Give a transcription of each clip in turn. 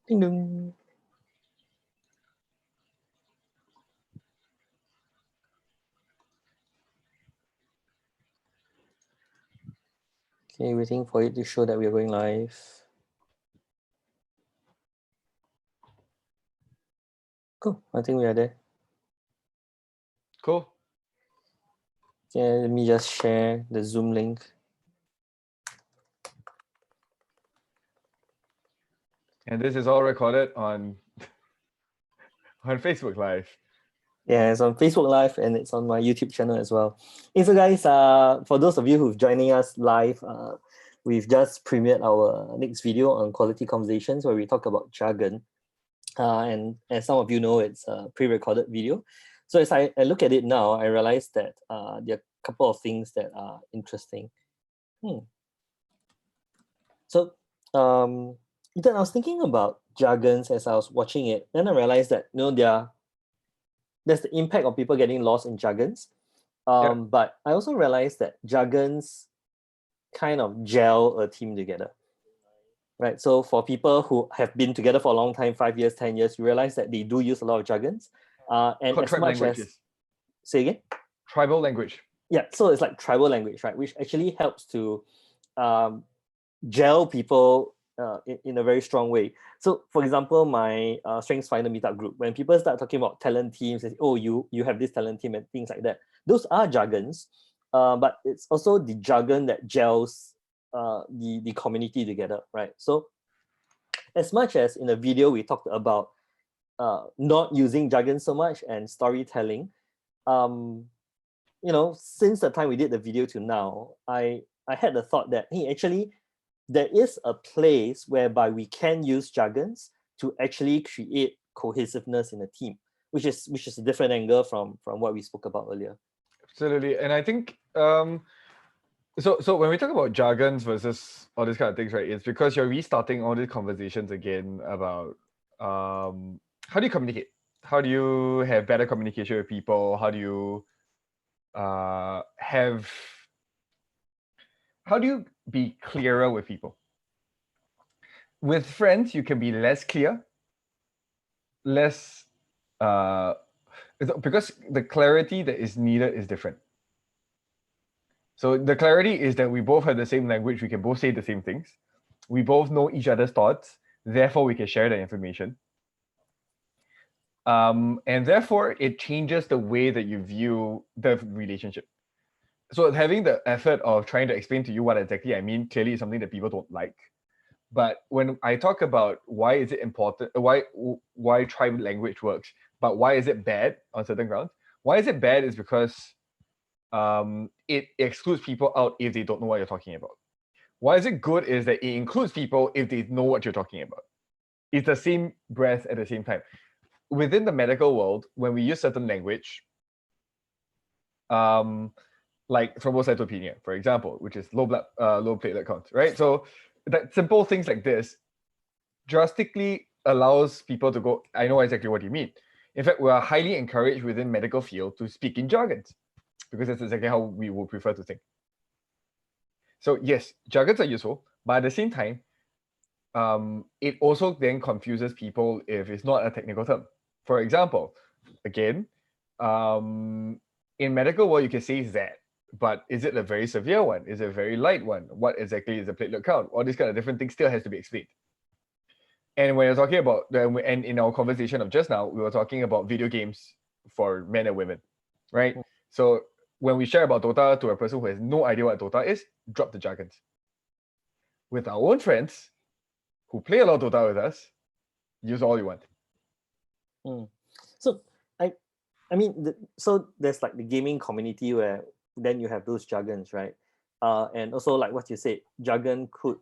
Ding dong. Okay, waiting for it to show that we are going live. Cool, I think we are there. Cool. Okay, let me just share the Zoom link. And this is all recorded on Facebook Live. Yeah, it's on Facebook Live and it's on my YouTube channel as well. Hey, so guys, for those of you who've joining us live, we've just premiered our next video on quality conversations where we talk about jargon. And as some of you know, it's a pre-recorded video. So as I look at it now, I realize that there are a couple of things that are interesting. So, Ethan, I was thinking about jargons as I was watching it. Then I realized that there's the impact of people getting lost in jargons. But I also realized that jargons kind of gel a team together. Right. So for people who have been together for a long time, 5 years, 10 years, you realize that they do use a lot of jargons. And as much as say again? Tribal language. Yeah, so it's like tribal language, right? Which actually helps to gel people in a very strong way. So for example, my Strengths Finder meetup group, when people start talking about talent teams, they say, oh, you have this talent team and things like that. Those are jargons, but it's also the jargon that gels the community together, right? So as much as in the video we talked about not using jargon so much and storytelling, since the time we did the video to now, I had the thought that, hey, actually, there is a place whereby we can use jargons to actually create cohesiveness in a team, which is a different angle from what we spoke about earlier. Absolutely. And I think so when we talk about jargons versus all these kind of things, right, it's because you're restarting all these conversations again about how do you communicate? How do you have better communication with people? How do you be clearer with people? With friends, you can be less clear, less because the clarity that is needed is different. So the clarity is that we both have the same language, we can both say the same things, we both know each other's thoughts, therefore we can share the information. And therefore it changes the way that you view the relationship. So having the effort of trying to explain to you what exactly I mean clearly is something that people don't like. But when I talk about why is it important, why tribal language works, but why is it bad on certain grounds? Why is it bad is because it excludes people out if they don't know what you're talking about. Why is it good is that it includes people if they know what you're talking about. It's the same breath at the same time. Within the medical world, when we use certain language, like thrombocytopenia, for example, which is low platelet count, right? So that simple things like this drastically allows people to go, I know exactly what you mean. In fact, we are highly encouraged within medical field to speak in jargons, because that's exactly how we would prefer to think. So yes, jargons are useful, but at the same time, it also then confuses people if it's not a technical term. For example, again, in medical world, you can say that, but is it a very severe one? Is it a very light one? What exactly is the platelet count? All these kind of different things still has to be explained. And when you're talking about, and in our conversation of just now, we were talking about video games for men and women, right? So when we share about Dota to a person who has no idea what Dota is, drop the jargons. With our own friends who play a lot of Dota with us, use all you want. So I mean, so there's like the gaming community where then you have those jargons, right? And also like what you said, jargon could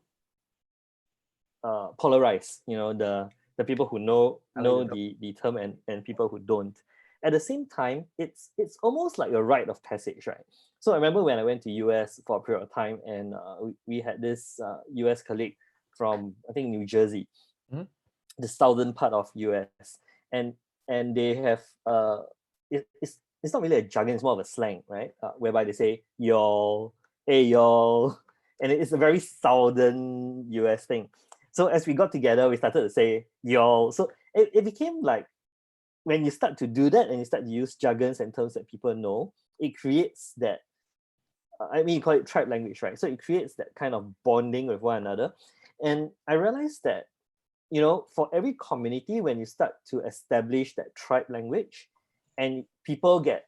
polarize, the people who know the term and people who don't. At the same time, it's almost like a rite of passage, right? So I remember when I went to US for a period of time, and we had this US colleague from, I think, New Jersey, the southern part of US, and they have it's not really a jargon, it's more of a slang, right? Whereby they say y'all, hey y'all, and it's a very southern US thing. So as we got together, we started to say y'all. So it became like, when you start to do that and you start to use jargons and terms that people know, it creates that, I mean, you call it tribe language, right? So it creates that kind of bonding with one another. And I realized that, for every community, when you start to establish that tribe language and people get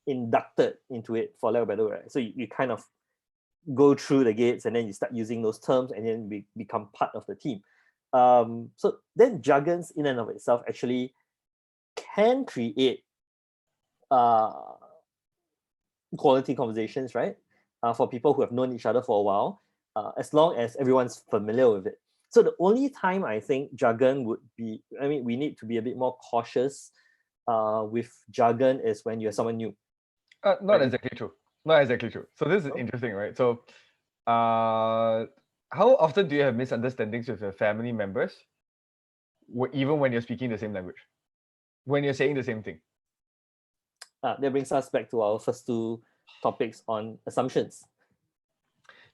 inducted into it, for lack of a better word, right? So you kind of go through the gates and then you start using those terms and then become part of the team. So then jargons in and of itself actually can create quality conversations, right? For people who have known each other for a while, as long as everyone's familiar with it. So the only time I think jargon would be, I mean, we need to be a bit more cautious with jargon is when you're someone new. Not Right. exactly true. Not exactly true. So this is Oh. interesting, right? So, how often do you have misunderstandings with your family members, even when you're speaking the same language, when you're saying the same thing? That brings us back to our first two topics on assumptions.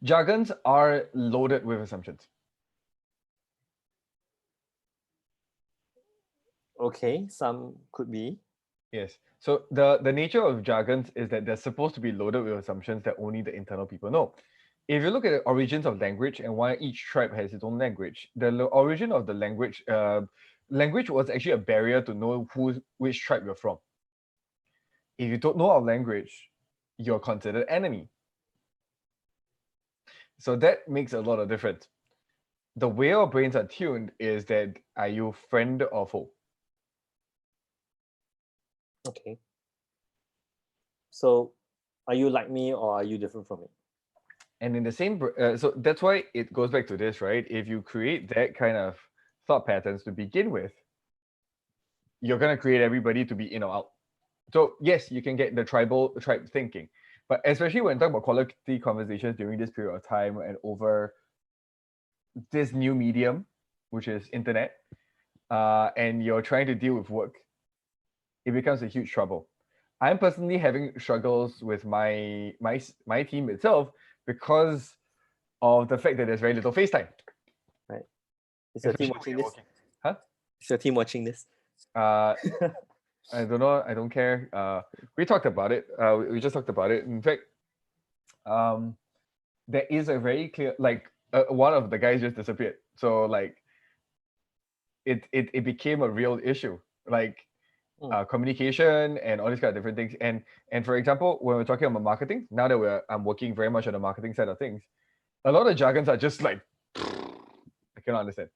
Jargons are loaded with assumptions. Okay, some could be. Yes. So the nature of jargons is that they're supposed to be loaded with assumptions that only the internal people know. If you look at the origins of language and why each tribe has its own language, the origin of the language, language was actually a barrier to know which tribe you're from. If you don't know our language, you're considered enemy. So that makes a lot of difference. The way our brains are tuned is that, are you friend or foe? Okay. So are you like me or are you different from me? And in the same, so that's why it goes back to this, right? If you create that kind of thought patterns to begin with, you're going to create everybody to be in or out. So yes, you can get the tribe thinking, but especially when talking about quality conversations during this period of time and over this new medium, which is internet, and you're trying to deal with work, it becomes a huge trouble. I'm personally having struggles with my team itself because of the fact that there's very little FaceTime. Right. Is your team Especially when watching you're this? working. Huh? Is your team watching this? I don't know. I don't care. We talked about it. We just talked about it. In fact, there is a very clear, like, one of the guys just disappeared. So like, it became a real issue. Like, communication and all these kind of different things. And for example, when we're talking about marketing, now that I'm working very much on the marketing side of things, a lot of jargons are just like, I cannot understand.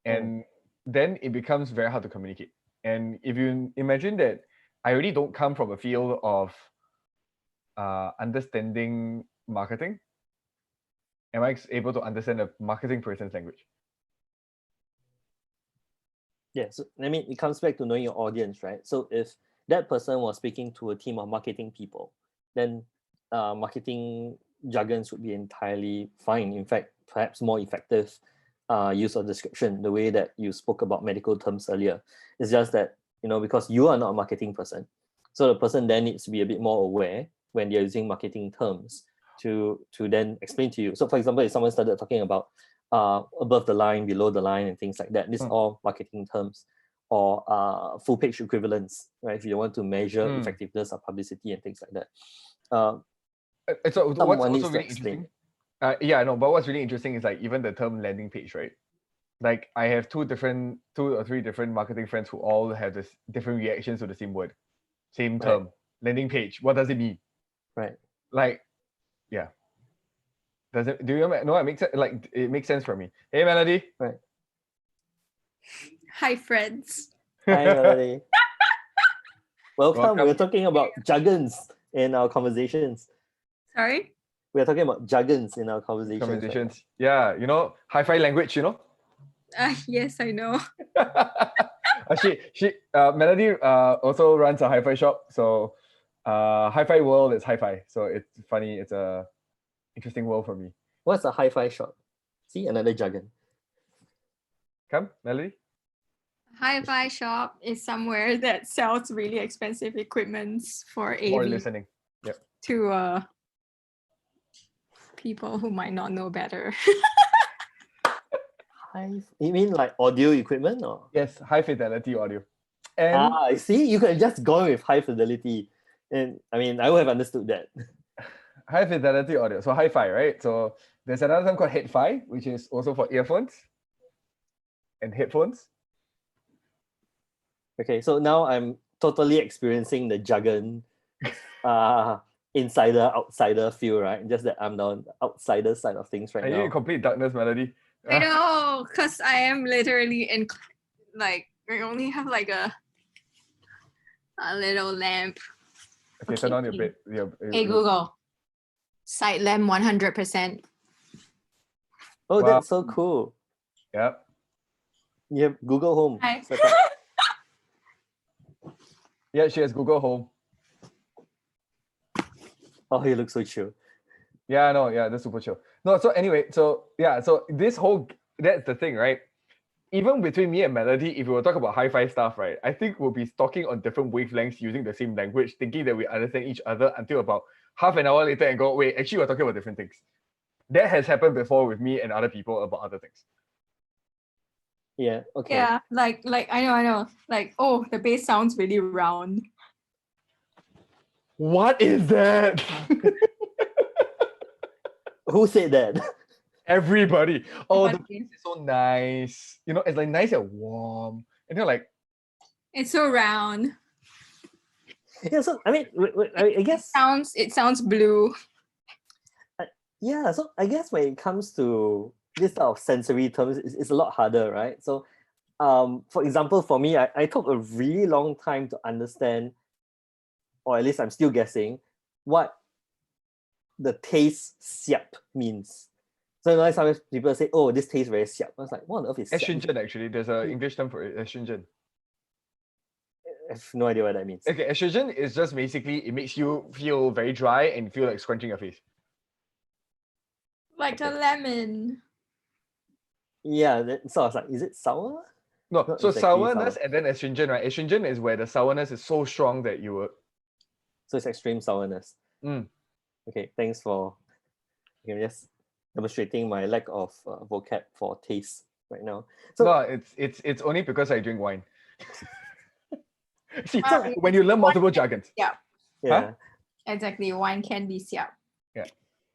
And then it becomes very hard to communicate. And if you imagine that I really don't come from a field of understanding marketing, am I able to understand a marketing person's language? Yeah, so I mean, it comes back to knowing your audience, right? So if that person was speaking to a team of marketing people, then marketing jargons would be entirely fine. In fact, perhaps more effective use of description, the way that you spoke about medical terms earlier. It's just that, because you are not a marketing person, so the person then needs to be a bit more aware when they're using marketing terms to then explain to you. So for example, if someone started talking about above the line, below the line, and things like that. These are all marketing terms, or full page equivalents, right? If you want to measure effectiveness of publicity and things like that. So what's Someone needs also to really explain interesting, yeah, I know, but what's really interesting is like even the term landing page, right? Like I have two or three different marketing friends who all have this different reactions to the same word, same term, Right. landing page. What does it mean? Right. Like, yeah. Does it? Do you know? It makes sense. Like it makes sense for me. Hey, Melody. Right. Hi, friends. Hi, Melody. Welcome. Welcome. We're talking about jargons in our conversations. Sorry? We're talking about jargons in our conversations. Conversations. Yeah, hi-fi language. Yes, I know. She Melody also runs a hi-fi shop. So hi-fi world is hi-fi. So it's funny. It's a interesting world for me. What's a hi-fi shop? See, another jargon. Come, Melody. Hi-fi shop is somewhere that sells really expensive equipments for AV. More listening. Yep. To people who might not know better. You mean like audio equipment or? Yes, high fidelity audio. And I see. You could have just gone with high fidelity, and I mean, I would have understood that. high fidelity audio, so hi-fi, right? So there's another term called head-fi, which is also for earphones and headphones. Okay, so now I'm totally experiencing the jargon, insider outsider feel, right? Just that I'm on the outsider side of things right Are you in now. complete darkness, Melody? I know, because I am literally in, like, I only have like a little lamp. Okay, turn on your Okay. bed. Hey Google, side lamp 100%. Oh, Wow. that's so cool. Yep. You have Google Home Hi. set up. Yeah, she has Google Home. Oh, he looks so chill. Yeah, no, yeah, that's super chill. No, so anyway, so yeah, so this whole that's the thing, right? Even between me and Melody, if we were talk about hi-fi stuff, right, I think we'll be talking on different wavelengths using the same language, thinking that we understand each other until about half an hour later and go, wait, actually we're talking about different things. That has happened before with me and other people about other things. Yeah. Okay. Yeah, like I know. Like, oh, the bass sounds really round. What is that? Who said that? Everybody. Oh, the Everybody. bass is so nice. You know, it's like nice and warm. And you're like, It's so round. Yeah. So I mean, I guess. It sounds blue. Yeah. So I guess when it comes to this type of sensory terms, it's a lot harder, right? So, for example, for me, I took a really long time to understand, or at least I'm still guessing, what the taste siap means. So you know, sometimes people say, "Oh, this tastes very siap." I was like, "What on earth is siap?" astringent, actually. There's an English term for it, astringent. I have no idea what that means. Okay, astringent is just basically, it makes you feel very dry and feel like scrunching your face. Like a Okay. lemon. Yeah. So I was like, "Is it sour?" No, Not so exactly sourness sour. and then astringent, right? Astringent is where the sourness is so strong that you would. So it's extreme sourness. Mm. Okay. Thanks for just demonstrating my lack of vocab for taste right now. So No, it's only because I drink wine. See, So when you learn multiple jargons. Yeah, yeah. exactly. Wine can be siap.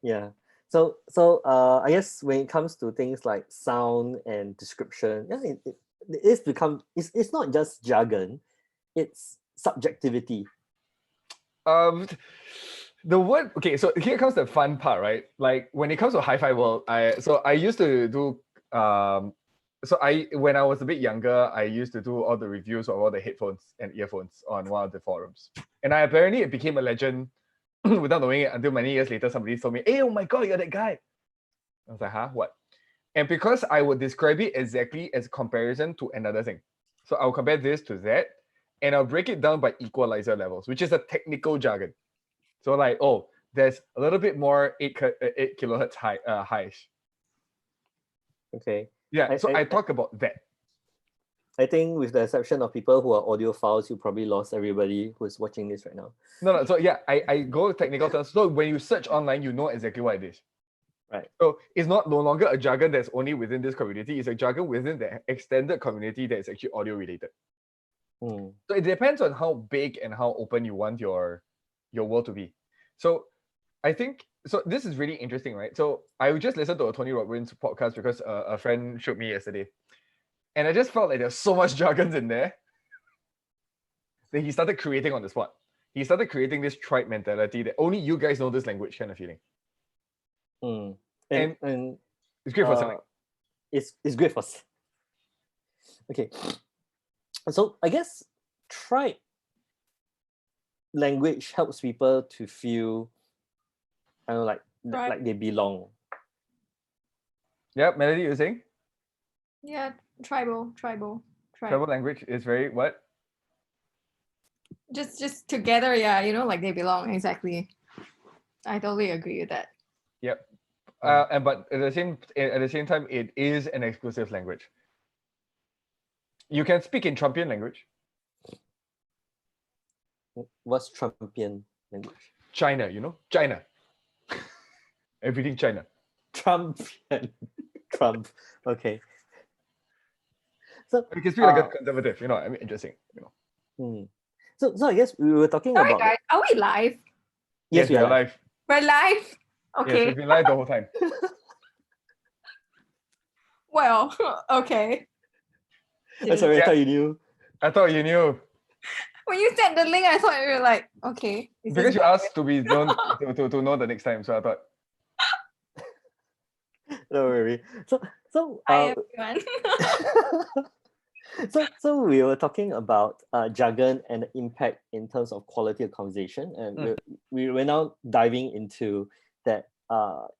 Yeah. So I guess when it comes to things like sound and description, yeah, it's not just jargon, it's subjectivity. The word, okay, so here comes the fun part, right? Like when it comes to hi-fi world, I used to do when I was a bit younger, I used to do all the reviews of all the headphones and earphones on one of the forums. And apparently it became a legend without knowing it until many years later somebody told me, "Hey, oh my god, you're that guy." I was like, huh, what? And because I would describe it exactly as comparison to another thing. So I'll compare this to that, and I'll break it down by equalizer levels, which is a technical jargon. So like, oh, there's a little bit more 8 kilohertz highs. Okay. Yeah, so I talk about that. I think with the exception of people who are audiophiles, you probably lost everybody who's watching this right now. No, so yeah, I go technical terms. So when you search online, you know exactly what it is. Right. So it's no longer a jargon that's only within this community. It's a jargon within the extended community that is actually audio related. Mm. So it depends on how big and how open you want your world to be. So I think, so this is really interesting, right? So I just listened to a Tony Robbins podcast because a friend showed me yesterday. And I just felt like there's so much jargons in there that he started creating on the spot. He started creating this tribe mentality that only you guys know this language kind of feeling. Mm. And it's great for selling. It's great for. Okay. So I guess tribe language helps people to feel, I don't know, like they belong. Yeah, Melody, you're saying? Yeah, tribal. Tribal language is very what? Just together, yeah, like they belong, exactly. I totally agree with that. Yep. But at the same time, it is an exclusive language. You can speak in Trumpian language. What's Trumpian language? China, China. Everything China. Trumpian. Trump. Okay. So You can speak like a conservative, I mean, interesting, So I guess we were talking Sorry, about guys. Are we live? yes, we we're are live. live. We're live. Yes, Okay. we've been live the whole time. Well, okay. I'm sorry, I Yeah. thought you knew. I thought you knew. When you sent the link, I thought you were like, okay. is Because this you asked to be known to know the next time, so I thought. Don't worry. So Hi, everyone. so we were talking about jargon and the impact in terms of quality of conversation, and we're now diving into that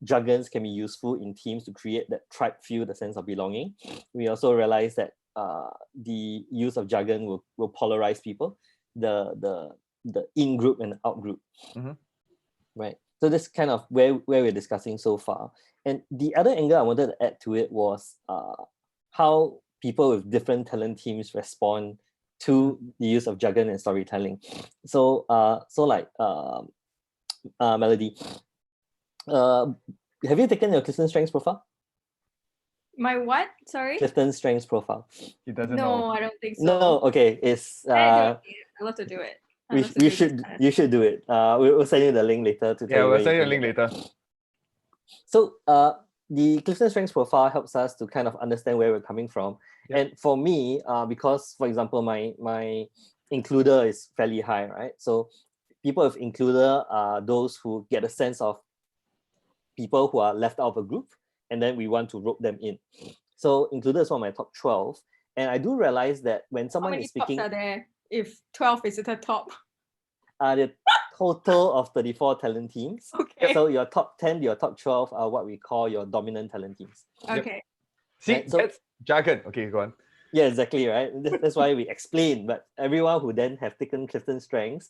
jargons can be useful in teams to create that tribe feel, the sense of belonging. We also realize that the use of jargon will polarize people, the in group and out group, right? So this kind of where we're discussing so far. And the other angle I wanted to add to it was how people with different talent teams respond to the use of jargon and storytelling. So like Melody, have you taken your Clifton Strengths profile? My what? Sorry? Clifton Strengths profile. He doesn't No, know. I don't think so. No, okay. It's I love to do it. you should do it. We'll send you the link later to tell Yeah, you we'll where send you a can link get later. that. So the Clifton Strengths profile helps us to kind of understand where we're coming from. Yep. And for me, because for example, my includer is fairly high, right? So people with includer are those who get a sense of people who are left out of a group, and then we want to rope them in. So includer is one of my top 12. And I do realize that when How someone many is speaking, tops are there? If 12 is at the top. the total of 34 talent teams. Okay. So your top 10, your top 12 are what we call your dominant talent teams. Okay. See, Right, so- that's jargon. Okay, go on. Yeah, exactly, right? That's why we explain. But everyone who then have taken Clifton Strengths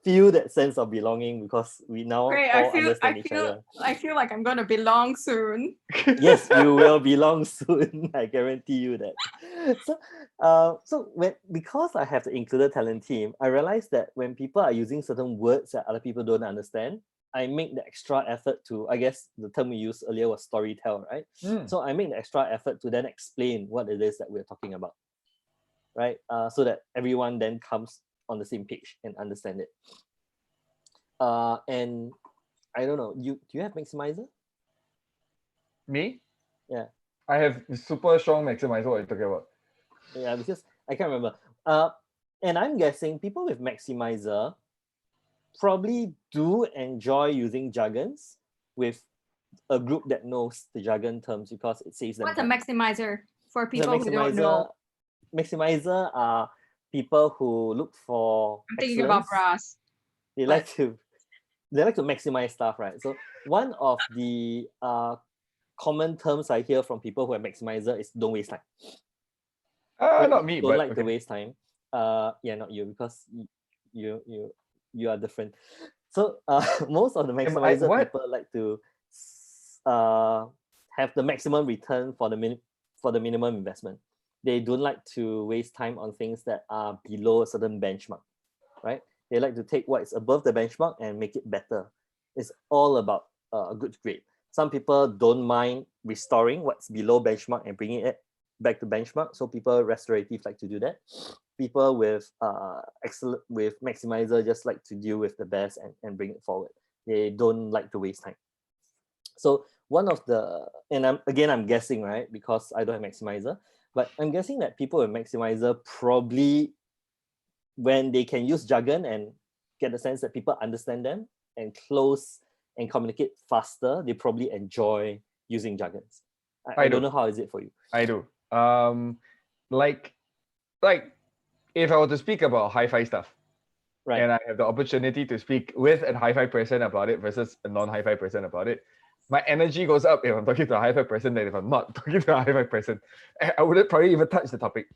feel that sense of belonging because we now Great. all understand each other. I feel like I'm gonna belong soon. Yes, you will belong soon. I guarantee you that. So because I have the included talent team, I realize that when people are using certain words that other people don't understand, I make the extra effort to, I guess the term we used earlier was storytell, right? So I make the extra effort to then explain what it is that we're talking about, right? So that everyone then comes on the same page and understand it. And I don't know, do you have Maximizer? Me? Yeah. I have super strong maximizer. What are you talking about? Yeah, because I can't remember. And I'm guessing people with Maximizer probably do enjoy using jargons with a group that knows the jargon terms because it saves them What's a time. maximizer for The people who don't know? Maximizer are people who look for I'm thinking about excellence. brass. They like to maximize stuff, right? So one of the common terms I hear from people who are Maximizer is don't waste time. Right? Not me, Don't but like okay. to waste time. Yeah, not you, because you are different. So most of the Maximizer what? people like to have the maximum return for the minimum investment. They don't like to waste time on things that are below a certain benchmark, right? They like to take what is above the benchmark and make it better. It's all about a good grade. Some people don't mind restoring what's below benchmark and bringing it back to benchmark. So people restorative like to do that. People with excellent with maximizer just like to deal with the best and bring it forward. They don't like to waste time. So one of the, and I'm guessing, right, because I don't have maximizer, but I'm guessing that people with maximizer probably, when they can use jargon and get the sense that people understand them and close and communicate faster, they probably enjoy using jargons. I don't know how is it for you. I do. Like if I were to speak about hi-fi stuff, Right. and I have the opportunity to speak with a hi-fi person about it versus a non-hi-fi person about it, my energy goes up if I'm talking to a hi-fi person than if I'm not talking to a hi-fi person. I wouldn't probably even touch the topic.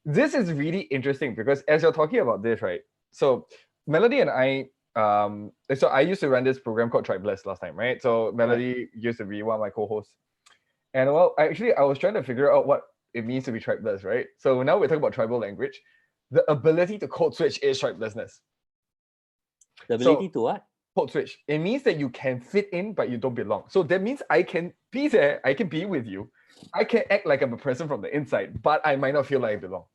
This is really interesting because as you're talking about this, right? So Melody and I, so I used to run this program called Tribeless last time, right? So Melody used to be one of my co-hosts. And well, actually, I was trying to figure out what it means to be tribeless, right? So now we're talking about tribal language. The ability to code switch is tribelessness. The ability to what? Code switch. It means that you can fit in, but you don't belong. So that means I can be there, I can be with you, I can act like I'm a person from the inside, but I might not feel like I belong.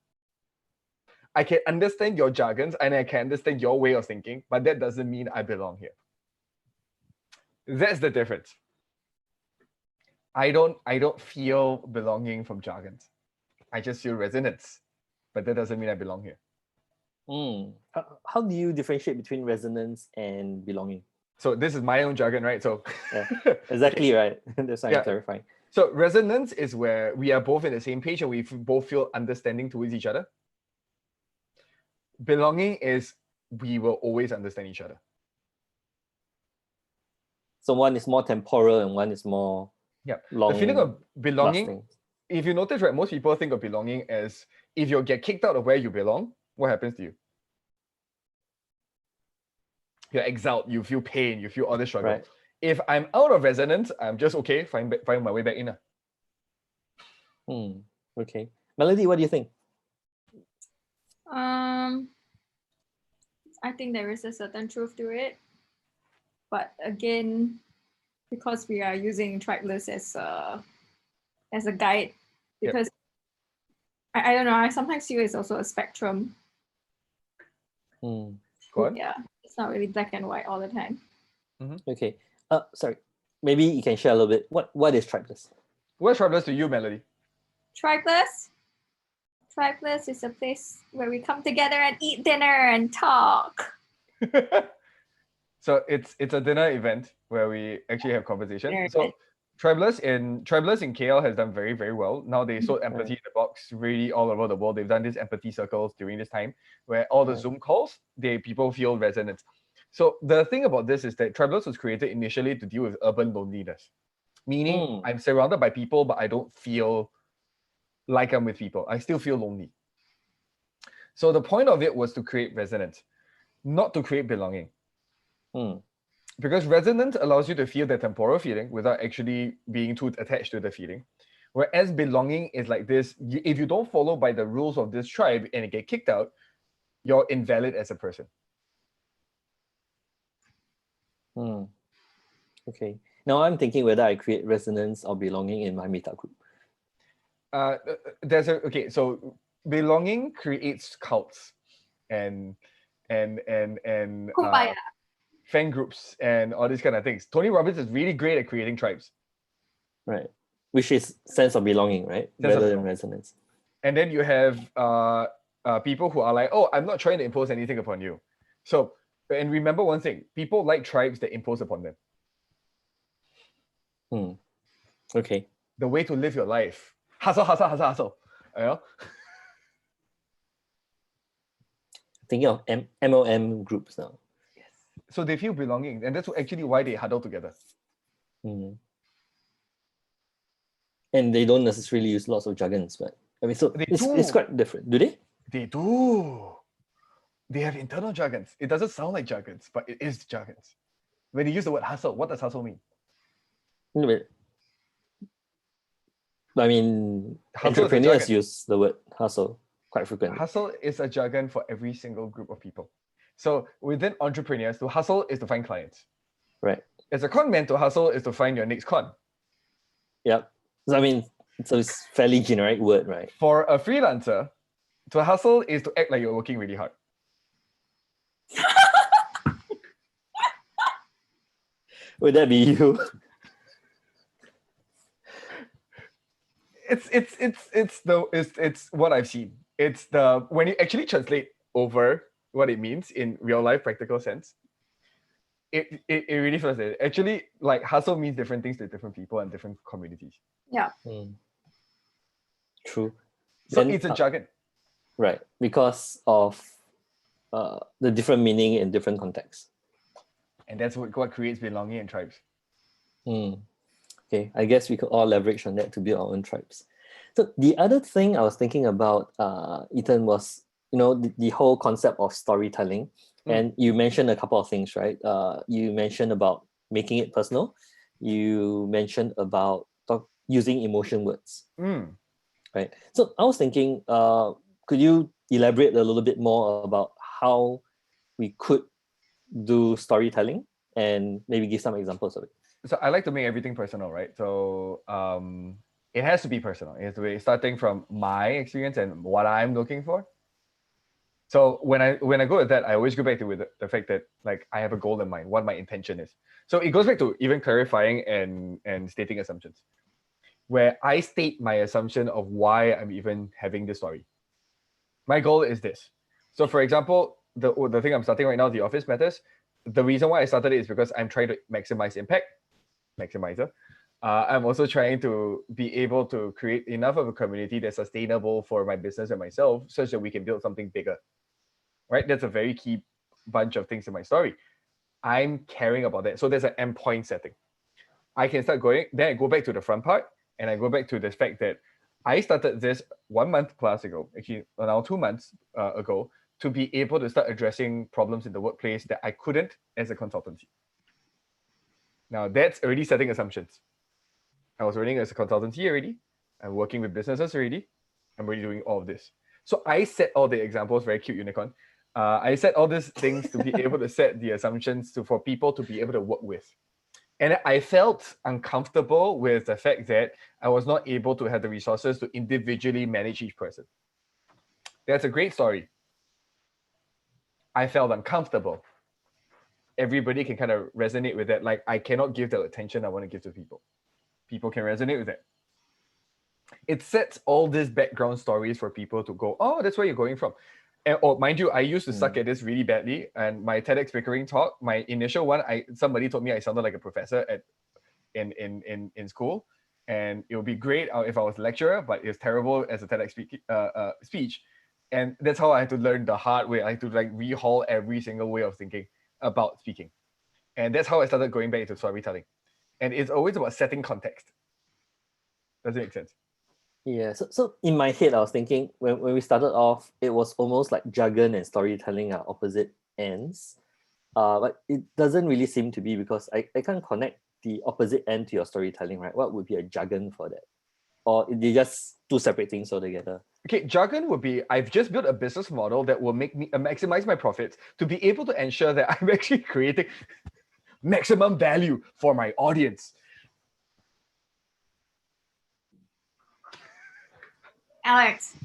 I can understand your jargons and I can understand your way of thinking, but that doesn't mean I belong here. That's the difference. I don't feel belonging from jargons. I just feel resonance, but that doesn't mean I belong here. How do you differentiate between resonance and belonging? So this is my own jargon, right? So yeah, exactly right. That's why I'm clarifying. So resonance is where we are both in the same page and we both feel understanding towards each other. Belonging is we will always understand each other. So one is more temporal and one is more long. The feeling of belonging, lasting. If you notice, right, most people think of belonging as if you get kicked out of where you belong, what happens to you? You're exiled, you feel pain, you feel all this struggle. Right. If I'm out of resonance, I'm just okay, find my way back in. Okay. Melody, what do you think? I think there is a certain truth to it. But again, because we are using Tribeless as a guide, because I don't know, I sometimes feel it's also a spectrum. Go on. Yeah, it's not really black and white all the time. Okay. Sorry. Maybe you can share a little bit. What is Tribeless? What's Tribeless to you, Melody? Tribeless is a place where we come together and eat dinner and talk. So it's a dinner event where we actually have conversation. Dinner So event. Tribeless in KL has done very, very well. Now they sold empathy in the box really all over the world. They've done these empathy circles during this time where all the Zoom calls, people feel resonance. So the thing about this is that Tribeless was created initially to deal with urban loneliness. Meaning I'm surrounded by people, but I don't feel like I'm with people. I still feel lonely. So the point of it was to create resonance, not to create belonging. Because resonance allows you to feel the temporal feeling without actually being too attached to the feeling. Whereas belonging is like this, if you don't follow by the rules of this tribe and you get kicked out, you're invalid as a person. Okay. Now I'm thinking whether I create resonance or belonging in my meetup group. So belonging creates cults and fan groups and all these kind of things. Tony Robbins is really great at creating tribes. Right. Which is sense of belonging, right? Rather than resonance. And then you have people who are like, oh, I'm not trying to impose anything upon you. So, and remember one thing, people like tribes that impose upon them. Okay. The way to live your life. Hustle, hustle, hustle, hustle. You know? Thinking of MLM groups now. So they feel belonging, and that's actually why they huddle together. And they don't necessarily use lots of jargons, but I mean, so it's quite different. Do they? They do. They have internal jargons. It doesn't sound like jargons, but it is jargons. When you use the word hustle, what does hustle mean? I mean, hustle entrepreneurs use the word hustle quite frequently. Hustle is a jargon for every single group of people. So within entrepreneurs, to hustle is to find clients. Right. As a con man, to hustle is to find your next con. Yep. So I mean, so it's fairly generic word, right? For a freelancer, to hustle is to act like you're working really hard. Would that be you? It's what I've seen. It's the when you actually translate over what it means in real life practical sense, it really feels that actually like hustle means different things to different people and different communities. Yeah. True. So then, it's a jargon. Right. Because of the different meaning in different contexts. And that's what creates belonging in tribes. Okay, I guess we could all leverage on that to build our own tribes. So the other thing I was thinking about, Ethan, was the whole concept of storytelling. And you mentioned a couple of things, right? You mentioned about making it personal. You mentioned about using emotion words. Right. So I was thinking, could you elaborate a little bit more about how we could do storytelling and maybe give some examples of it? So I like to make everything personal, right? So it has to be personal. It has to be starting from my experience and what I'm looking for. So when I go with that, I always go back to with the fact that like I have a goal in mind, what my intention is. So it goes back to even clarifying and stating assumptions, where I state my assumption of why I'm even having this story. My goal is this. So for example, the thing I'm starting right now, the Office Matters, the reason why I started it is because I'm trying to maximize impact, maximizer. I'm also trying to be able to create enough of a community that's sustainable for my business and myself, such that we can build something bigger. Right? That's a very key bunch of things in my story. I'm caring about that. So there's an endpoint setting. I can start going, then I go back to the front part, and I go back to the fact that I started this 1 month plus ago, actually around 2 months ago, to be able to start addressing problems in the workplace that I couldn't as a consultancy. Now that's already setting assumptions. I was running as a consultancy already. I'm working with businesses already. I'm already doing all of this. So I set all the examples, very cute unicorn. I set all these things to be able to set the assumptions for people to be able to work with. And I felt uncomfortable with the fact that I was not able to have the resources to individually manage each person. That's a great story. I felt uncomfortable. Everybody can kind of resonate with that. Like, I cannot give the attention I want to give to people. People can resonate with that. It sets all these background stories for people to go, oh, that's where you're going from. And, oh, mind you, I used to suck at this really badly. And my TEDx Pickering talk, my initial one, somebody told me I sounded like a professor in school. And it would be great if I was a lecturer, but it's terrible as a TEDx speech. And that's how I had to learn the hard way. I had to like rehaul every single way of thinking about speaking. And that's how I started going back into storytelling. And it's always about setting context. Does it make sense? Yeah, so in my head, I was thinking when we started off, it was almost like jargon and storytelling are opposite ends. But it doesn't really seem to be, because I can't connect the opposite end to your storytelling, right? What would be a jargon for that? Or they're just two separate things altogether? Okay, jargon would be, I've just built a business model that will make me maximize my profits to be able to ensure that I'm actually creating maximum value for my audience. Alex,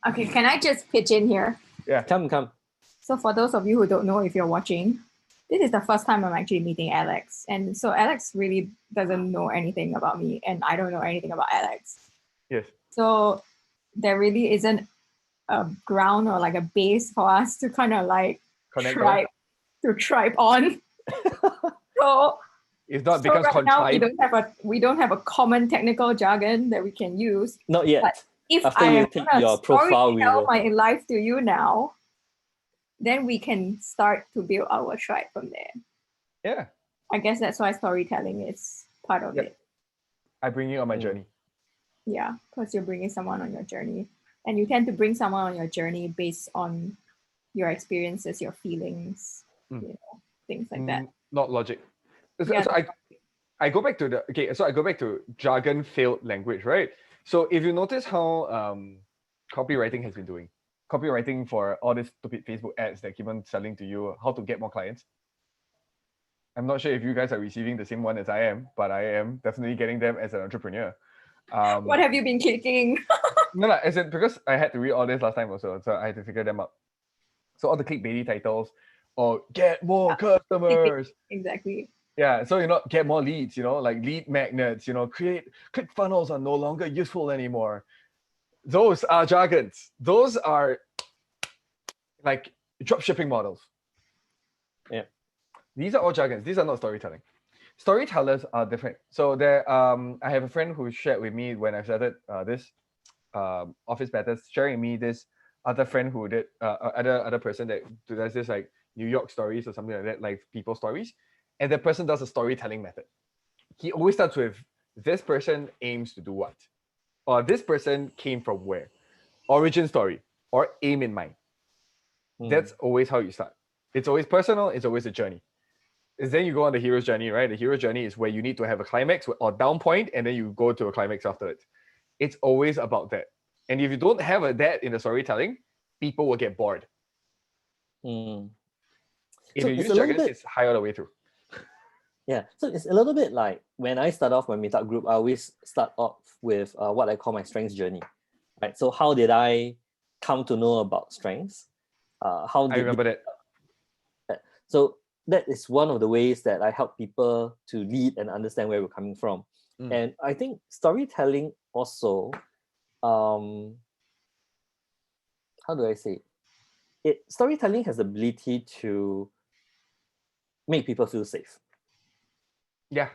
okay, can I just pitch in here? Yeah. Come. So for those of you who don't know, if you're watching, this is the first time I'm actually meeting Alex. And so Alex really doesn't know anything about me, and I don't know anything about Alex. Yes. So there really isn't a ground or like a base for us to kind of like tribe on. So it's not becomes right contrived. now we don't have a common technical jargon that we can use. Not yet. But if After I you am take gonna your profile, we tell will. my life to you now, then we can start to build our tribe from there. Yeah. I guess that's why storytelling is part of it. I bring you on my journey. Yeah, because you're bringing someone on your journey. And you tend to bring someone on your journey based on your experiences, your feelings, you know, things like that. Not logic. So, Yeah, so I go back to I go back to jargon failed language, right? So if you notice how copywriting has been doing, copywriting for all these stupid Facebook ads that keep on selling to you how to get more clients. I'm not sure if you guys are receiving the same one as I am, but I am definitely getting them as an entrepreneur. What have you been clicking? No, as in, because I had to read all this last time also, so I had to figure them out. So all the clickbaity titles, or get more customers. Exactly. Yeah, so get more leads, like lead magnets, click funnels are no longer useful anymore. Those are jargons. Those are like drop shipping models. Yeah. These are all jargons. These are not storytelling. Storytellers are different. So there, I have a friend who shared with me when I started this Office Matters, sharing me this other friend who did other person that does this like New York stories or something like that, like people stories, and that person does a storytelling method. He always starts with, this person aims to do what, or this person came from where, origin story, or aim in mind. That's always how you start. It's always personal. It's always a journey. Is then you go on the hero's journey, right? The hero's journey is where you need to have a climax or down point, and then you go to a climax after it. It's always about that. And if you don't have that in the storytelling, people will get bored. If So you it's use jargon, it's high all the way through. Yeah, so it's a little bit like when I start off my meetup group, I always start off with what I call my strengths journey, right? So how did I come to know about strengths? How I did remember that. So that is one of the ways that I help people to lead and understand where we're coming from. And I think storytelling also, how do I say it? Storytelling has the ability to make people feel safe, Yeah.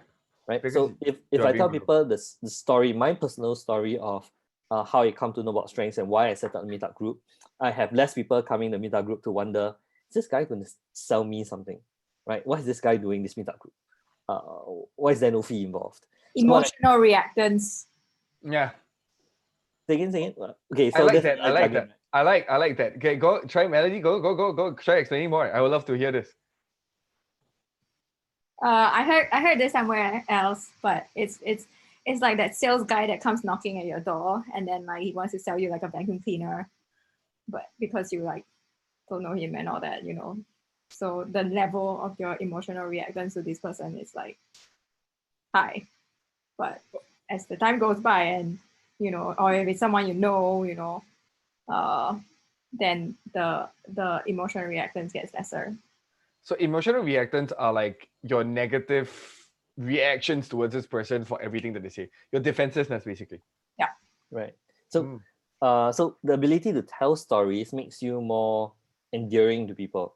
right? Because So if you're I being tell real. people the story, my personal story of how I come to know about strengths and why I set up a meetup group, I have less people coming to the meetup group to wonder, is this guy going to sell me something, right? What is this guy doing this meetup group? Why is there no fee involved? Emotional reactance. Yeah. Say again. Okay, I so like that's that. I another like jargon, that. I like that. Okay, go try Melody. Go. Try explaining more. I would love to hear this. I heard this somewhere else, but it's like that sales guy that comes knocking at your door and then like he wants to sell you like a vacuum cleaner, but because you like don't know him and all that, you know. So the level of your emotional reactance to this person is like high. But as the time goes by and you know, or if it's someone you know, then the emotional reactance gets lesser. So emotional reactants are like your negative reactions towards this person for everything that they say. Your defensiveness, basically. right? So, so the ability to tell stories makes you more endearing to people,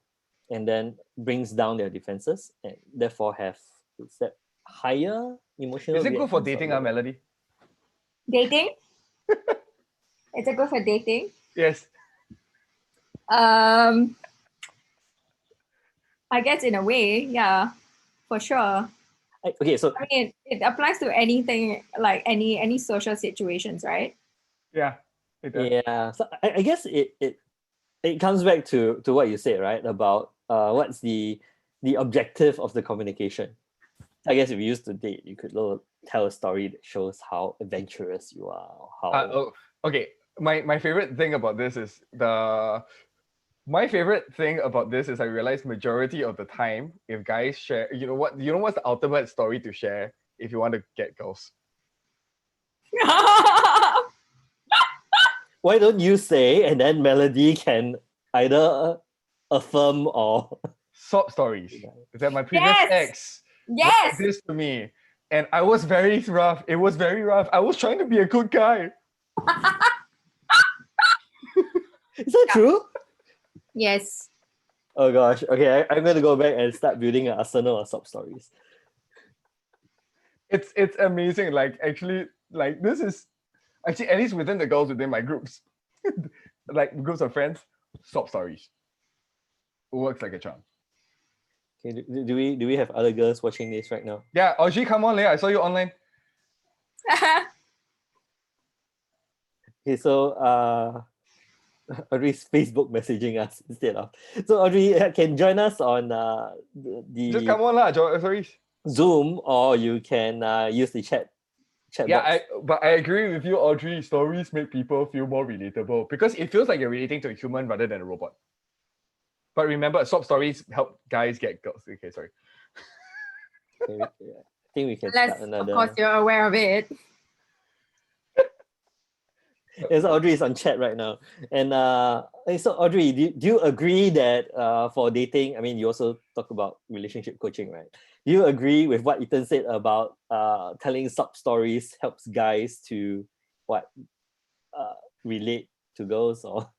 and then brings down their defenses, and therefore have is that higher emotional. Is it good for reactions or dating, lower? Melody? Dating? Is it good for dating? Yes. I guess in a way, yeah, for sure. Okay, so I mean, it applies to anything, like any social situations, right? Yeah. It does. yeah, so I guess it comes back to what you said, right? About what's the objective of the communication. I guess if you used to date, you could tell a story that shows how adventurous you are, or how Okay. My favorite thing about this is my favorite thing about this is I realize majority of the time, if guys share, you know what's the ultimate story to share if you want to get girls? why don't you say, and then Melody can either affirm or Sob stories. That my previous Yes! ex was like Yes! this to me, and I was very rough. It was very rough. I was trying to be a good guy. is that true? Yes. Oh gosh, okay, I'm gonna go back and start building an arsenal of sob stories. It's amazing. Like actually, like this is actually at least within the girls within my groups, like groups of friends, sob stories. It works like a charm. Okay, do we have other girls watching this right now? Yeah, Audrey, come on, I saw you online. Okay, so Audrey's Facebook messaging us instead of. So Audrey can join us on Just the come on, lah, sorry. Zoom, or you can use the chat Yeah, box. but I agree with you, Audrey. Stories make people feel more relatable because it feels like you're relating to a human rather than a robot. But remember, sob stories help guys get girls. Okay, sorry. Okay, I think we can Unless, start of course, another. you're aware of it. Yes, Audrey is on chat right now. And so Audrey, do you agree that for dating, I mean, you also talk about relationship coaching, right? Do you agree with what Ethan said about telling sub stories helps guys to what relate to girls or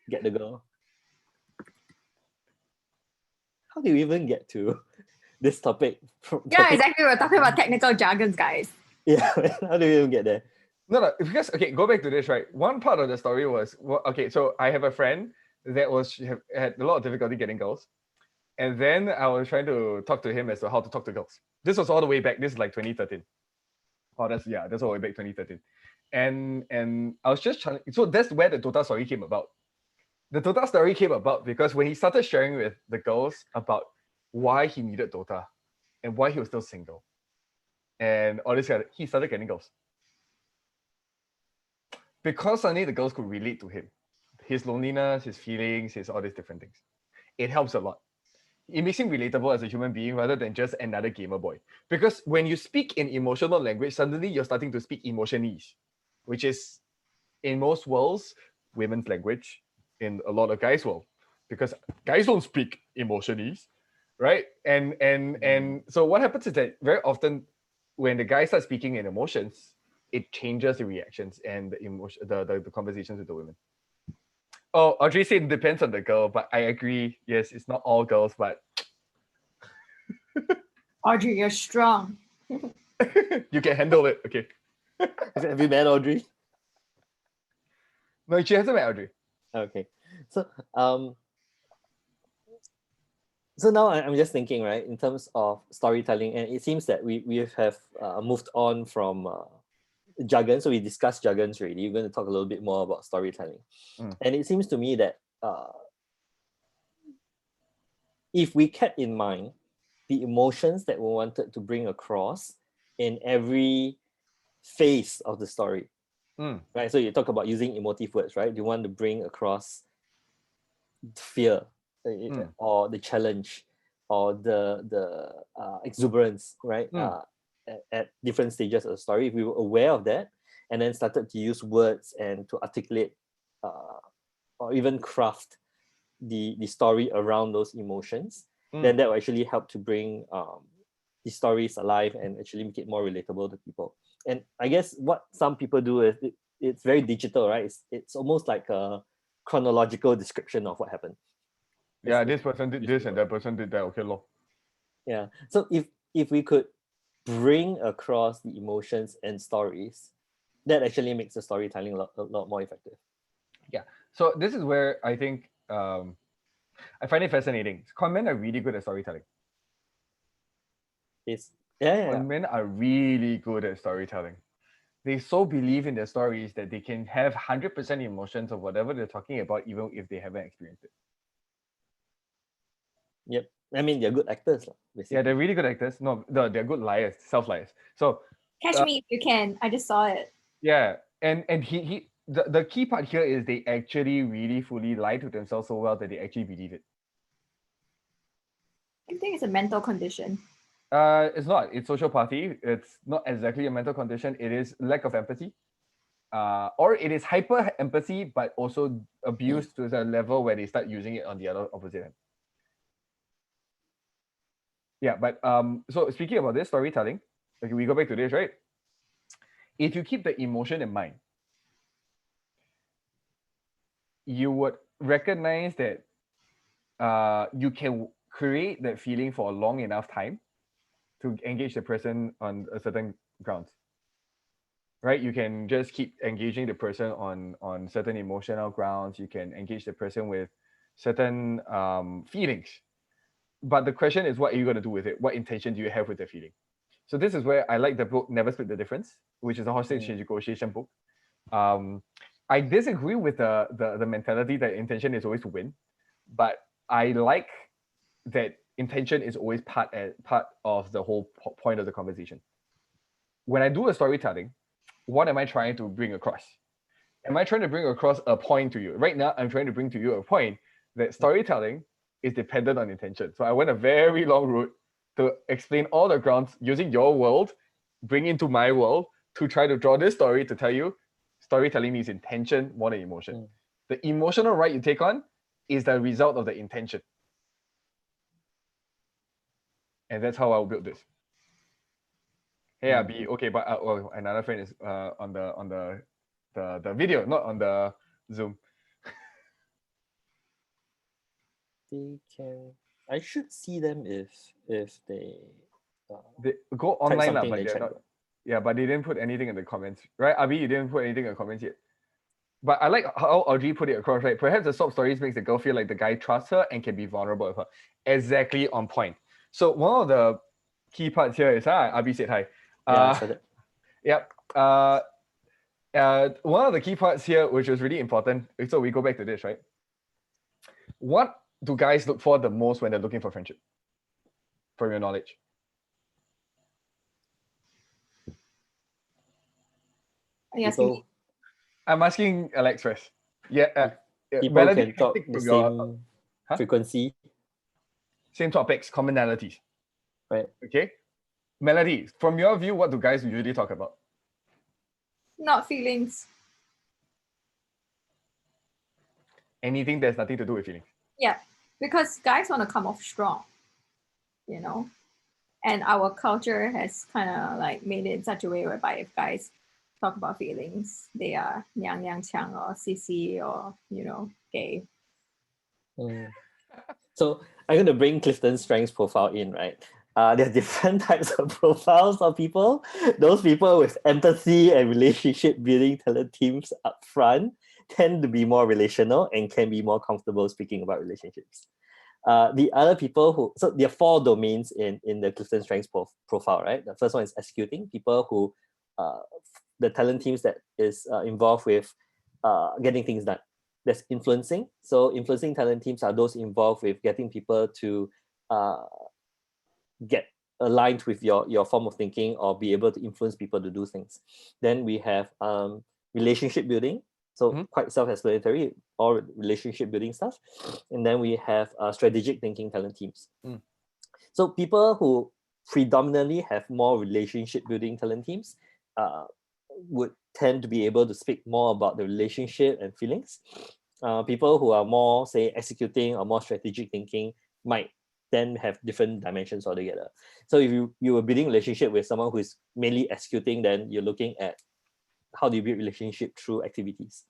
get the girl? How do you even get to this topic? Yeah, exactly. We're talking about technical jargons, guys. Yeah, how do you even get there? No, because okay, go back to this, right? One part of the story was okay. So I have a friend that had a lot of difficulty getting girls, and then I was trying to talk to him as to how to talk to girls. This was all the way back. This is like 2013. Oh, that's all the way back 2013, and I was just trying. So that's where the Dota story came about. The Dota story came about because when he started sharing with the girls about why he needed Dota and why he was still single, and all this, he started getting girls. Because suddenly the girls could relate to him, his loneliness, his feelings, his all these different things. It helps a lot. it makes him relatable as a human being rather than just another gamer boy. Because when you speak in emotional language, suddenly you're starting to speak emotionese, which is in most worlds women's language in a lot of guys' world, because guys don't speak emotionese, right? And so what happens is that very often when the guys start speaking in emotions, it changes the reactions and the emotion, the conversations with the women. Oh, Audrey said it depends on the girl, but I agree. Yes, it's not all girls, but Audrey, you're strong. you can handle it. Okay. Have you met Audrey? No, she hasn't met Audrey. Okay. So now I'm just thinking, right, in terms of storytelling, and it seems that we have moved on from jargon. So we discussed jargons already. We're going to talk a little bit more about storytelling. And it seems to me that if we kept in mind the emotions that we wanted to bring across in every phase of the story, right? So you talk about using emotive words, right? You want to bring across fear or the challenge or the exuberance, right? At different stages of the story. If we were aware of that and then started to use words and to articulate or even craft the story around those emotions, then that will actually help to bring the stories alive and actually make it more relatable to people. And I guess what some people do is it's very digital, right? It's almost like a chronological description of what happened. Yeah, this person did this and that person did that. Okay, lol. Yeah. So if we could bring across the emotions and stories, that actually makes the storytelling a lot more effective. Yeah. So this is where I think I find it fascinating. Con men are really good at storytelling. Con men are really good at storytelling. They so believe in their stories that they can have 100% emotions of whatever they're talking about, even if they haven't experienced it. Yep. I mean, they're good actors, basically. Yeah, they're really good actors. No, they're good liars, self-liars. So Catch Me If You Can. I just saw it. Yeah, and the key part here is they actually really fully lie to themselves so well that they actually believe it. I think it's a mental condition. It's not. It's sociopathy. It's not exactly a mental condition. It is lack of empathy. Or it is hyper empathy, but also abused to the level where they start using it on the other opposite end. Yeah, but so speaking about this storytelling, okay, we go back to this, right? If you keep the emotion in mind, you would recognize that you can create that feeling for a long enough time to engage the person on a certain grounds, right? You can just keep engaging the person on certain emotional grounds. You can engage the person with certain feelings, but the question is, what are you going to do with it? What intention do you have with the feeling? So this is where I like the book Never Split the Difference, which is a hostage negotiation book. I disagree with the mentality that intention is always to win, but I like that intention is always part of the whole point of the conversation. When I do a storytelling, what am I trying to bring across? Am I trying to bring across a point to you? Right now, I'm trying to bring to you a point that storytelling is dependent on intention. So I went a very long route to explain all the grounds using your world, bring into my world to try to draw this story to tell you storytelling needs intention more than emotion. The emotional right you take on is the result of the intention. And that's how I'll build this. Hey, Abi. Okay, but well, another friend is on the video, not on the Zoom. They can. I should see them if they. They go online, but they they're not. Yeah, but they didn't put anything in the comments, right? Abi, you didn't put anything in the comments yet. But I like how Audrey put it across, right? Perhaps the sob stories makes the girl feel like the guy trusts her and can be vulnerable with her. Exactly on point. So one of the key parts here is Abi said hi. Yeah, I said it. Yep. One of the key parts here, which was really important, so we go back to this, right? What do guys look for the most when they're looking for friendship? From your knowledge. People, I'm asking Alex first. Yeah. people can talk the same frequency. same topics, commonalities. Right. Okay. Melody, from your view, what do guys usually talk about? Not feelings. Anything that's nothing to do with feelings. Yeah, because guys want to come off strong, you know, and our culture has kind of like made it in such a way whereby if guys talk about feelings, they are yang yang chang or CC or, you know, gay. So I'm going to bring Clifton's strengths profile in, right? There are different types of profiles of people. Those people with empathy and relationship building talent teams up front tend to be more relational and can be more comfortable speaking about relationships. The other people so there are 4 domains in the Clifton strengths profile, right? The first one is executing, people who, the talent teams that is involved with getting things done. There's influencing. So influencing talent teams are those involved with getting people to get aligned with your form of thinking or be able to influence people to do things. Then we have relationship building. So quite self-explanatory, all relationship building stuff. And then we have strategic thinking talent teams. So people who predominantly have more relationship building talent teams would tend to be able to speak more about the relationship and feelings. People who are more, say, executing or more strategic thinking might then have different dimensions altogether. So if you were building a relationship with someone who is mainly executing, then you're looking at how do you build relationship through activities.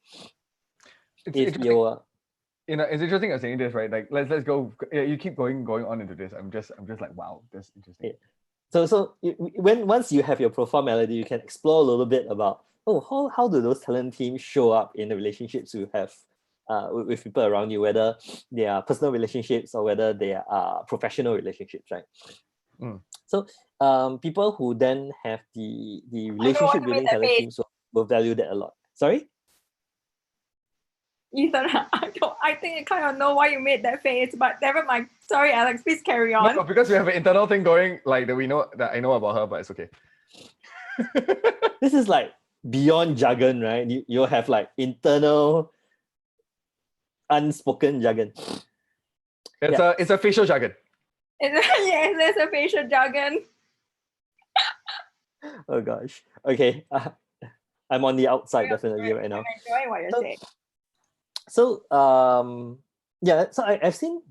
It's interesting you're saying this, right? Like let's go. You keep going on into this. I'm just like, wow, that's interesting. Yeah. So once you have your profile, Melody, you can explore a little bit about how do those talent teams show up in the relationships you have with people around you, whether they are personal relationships or whether they are professional relationships, right? So people who then have the relationship building talent teams will value that a lot. Sorry? Ethan, I think I kind of know why you made that face, but never mind. Sorry, Alex, please carry on. No, because we have an internal thing going, like that I know about her, but it's okay. This is like beyond jargon, right? You'll have like internal unspoken jargon. It's a facial jargon. Yes, there's a facial jargon. Oh gosh. Okay. I'm on the outside definitely right now. I'm enjoying what you're saying. So so I've seen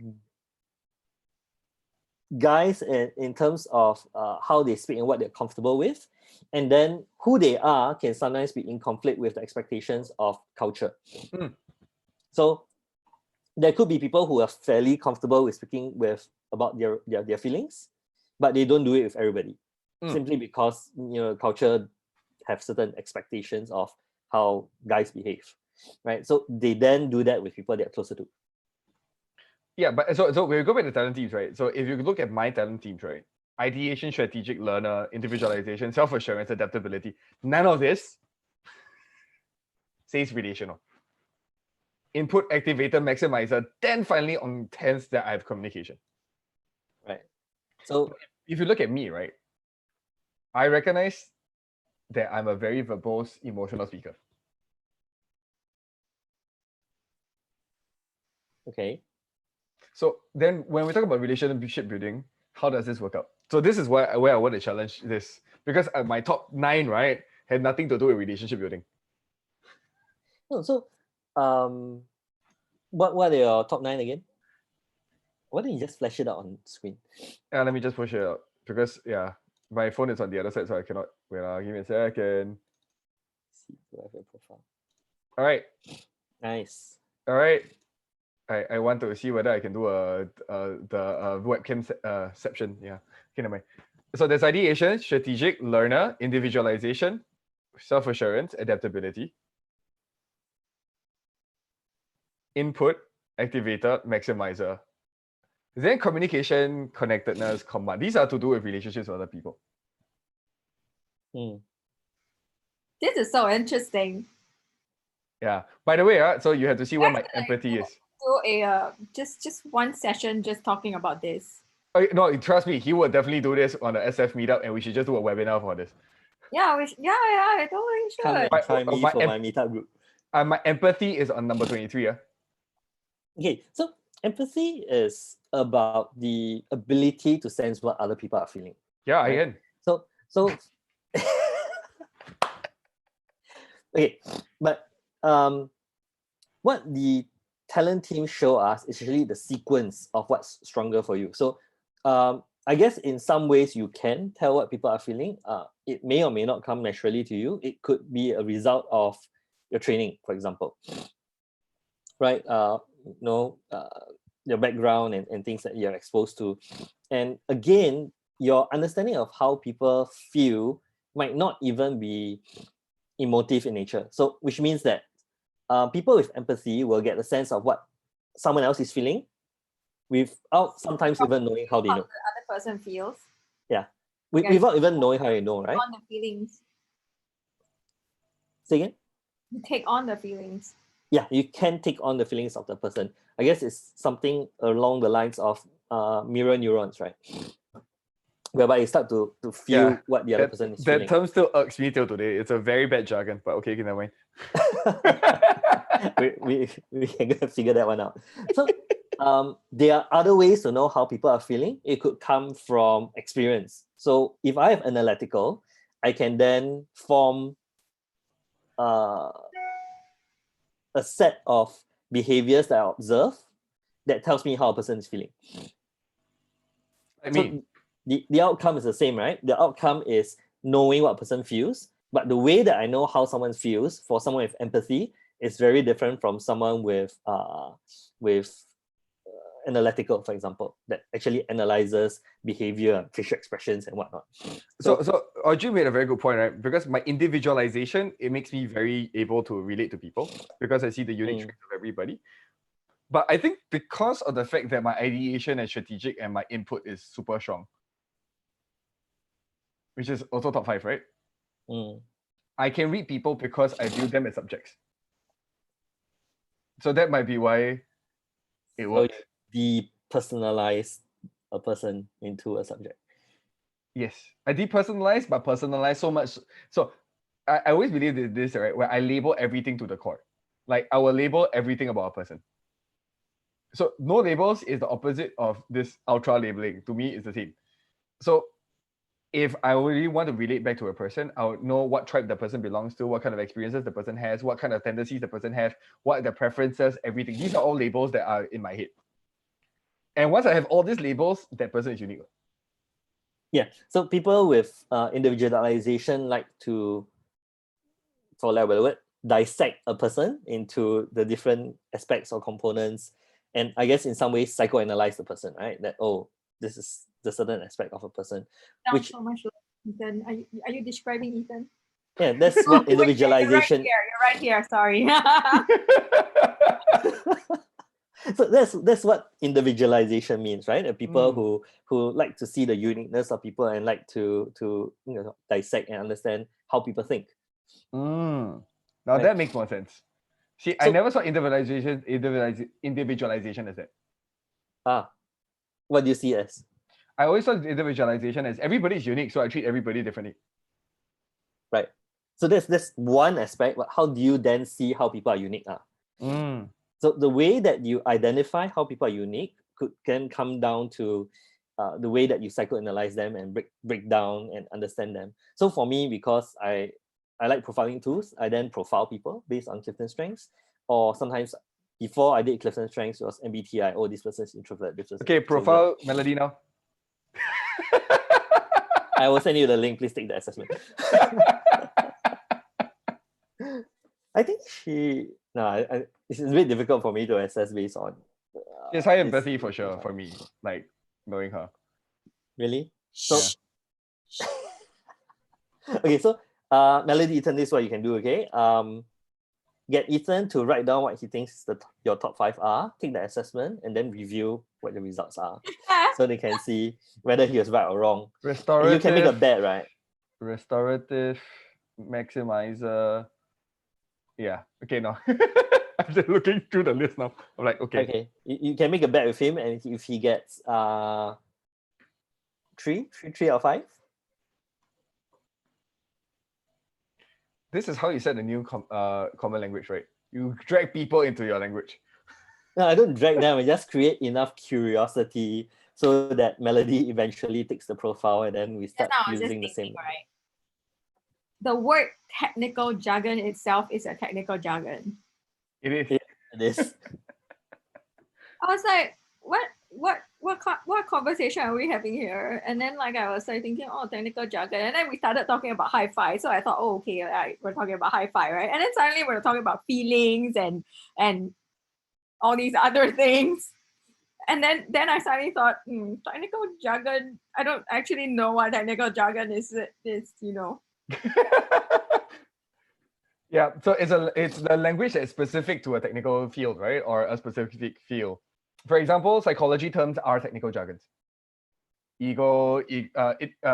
guys in terms of how they speak and what they're comfortable with, and then who they are can sometimes be in conflict with the expectations of culture. So there could be people who are fairly comfortable with speaking about their feelings, but they don't do it with everybody, simply because culture have certain expectations of how guys behave, right? So they then do that with people they're closer to. Yeah, but so when we go back to talent teams, right? So if you look at my talent teams, right? Ideation, strategic learner, individualization, self-assurance, adaptability. None of this says relational. Input, activator, maximizer. Then finally on tens that I have communication. Right. So if you look at me, right, I recognize that I'm a very verbose, emotional speaker. Okay. So then when we talk about relationship building, how does this work out? So this is where I want to challenge this, because my top 9, right, had nothing to do with relationship building. So what are your top 9 again? Why don't you just flash it out on screen? Let me just push it out, because my phone is on the other side, so I cannot. Wait, give me a second. See, do I have your profile? All right. Nice. All right. I want to see whether I can do the webcam section. Yeah. Okay, never mind. So there's ideation, strategic, learner, individualization, self-assurance, adaptability, input, activator, maximizer. Then communication, connectedness, command. These are to do with relationships with other people. This is so interesting. Yeah. By the way, so you have to see what my empathy is. Do a just one session just talking about this. No, trust me, he would definitely do this on the SF meetup, and we should just do a webinar for this. Yeah, I totally should. Come and try me for my meetup group. My empathy is on number 23. Okay, so empathy is about the ability to sense what other people are feeling. Yeah, Right. again. So okay, but what the talent team show us is actually the sequence of what's stronger for you. So I guess in some ways you can tell what people are feeling. It may or may not come naturally to you. It could be a result of your training, for example. Right? Your background and things that you're exposed to. And again, your understanding of how people feel might not even be emotive in nature. So which means that people with empathy will get a sense of what someone else is feeling without sometimes even knowing how they know. The other person feels. Yeah. Yeah, Without even knowing how they know, right? On the feelings. Say again? You take on the feelings. Yeah, you can take on the feelings of the person. I guess it's something along the lines of mirror neurons, right? Whereby you start to feel what the other person is feeling. That term still irks me till today. It's a very bad jargon, but okay, never mind. we can go figure that one out. So there are other ways to know how people are feeling. It could come from experience. So if I have analytical, I can then form a set of behaviors that I observe that tells me how a person is feeling. So the outcome is the same, right? The outcome is knowing what a person feels, but the way that I know how someone feels for someone with empathy is very different from someone with analytical, for example, that actually analyzes behavior, facial expressions, and whatnot. So Audrey made a very good point, right? Because my individualization, it makes me very able to relate to people because I see the unique traits of everybody. But I think because of the fact that my ideation and strategic and my input is super strong, which is also top 5, right? I can read people because I view them as subjects. So that might be why it works. So you depersonalize a person into a subject. Yes, I depersonalize, but personalize so much. So I always believe this, right? Where I label everything to the core. Like I will label everything about a person. So no labels is the opposite of this ultra labeling. To me, it's the same. So if I really want to relate back to a person, I would know what tribe the person belongs to, what kind of experiences the person has, what kind of tendencies the person has, what the preferences, everything. These are all labels that are in my head. And once I have all these labels, that person is unique. Yeah. So people with individualization like to, for lack of a better word, dissect a person into the different aspects or components, and I guess in some ways psychoanalyze the person, right? That this is the certain aspect of a person. Which so much like Ethan. Are you describing Ethan? Yeah, that's what individualization. You're right here. Sorry. So that's what individualization means, right? People who like to see the uniqueness of people and like to dissect and understand how people think. Now that makes more sense. See, I never saw individualization as that. What do you see as? I always saw individualization as everybody is unique, so I treat everybody differently. Right. So that's one aspect, but how do you then see how people are unique? So the way that you identify how people are unique can come down to the way that you psychoanalyze them and break down and understand them. So for me, because I like profiling tools, I then profile people based on Clifton strengths, or sometimes before I did Clifton strengths, it was MBTI. Oh, this person's introvert. This person. Okay, profile Melody now. I will send you the link. Please take the assessment. I think it's a bit difficult for me to assess based on. It's high empathy for sure for me, like knowing her. Really? So, okay, so Melody, Ethan, this is what you can do, okay? Get Ethan to write down what he thinks your top 5 are, take the assessment, and then review what the results are. So they can see whether he was right or wrong. Restorative. And you can make a bet, right? Restorative, maximizer. Yeah, okay, no. I'm just looking through the list now. I'm like, okay. Okay, you can make a bet with him, and if he gets 3 out of 5. This is how you set the new common language, right? You drag people into your language. No, I don't drag them. I just create enough curiosity so that Melody eventually takes the profile and then we start Now I was just using the thinking, same. right? The word technical jargon itself is a technical jargon. It is. It is. I was like, what conversation are we having here? And then like I was like thinking, oh, technical jargon. And then we started talking about hi-fi. So I thought, oh, okay, like, we're talking about hi-fi, right? And then suddenly we're talking about feelings and all these other things. And then I suddenly thought, technical jargon. I don't actually know what technical jargon is. Yeah, so it's the language that's specific to a technical field, right? Or a specific field. For example, psychology terms are technical jargons. Ego,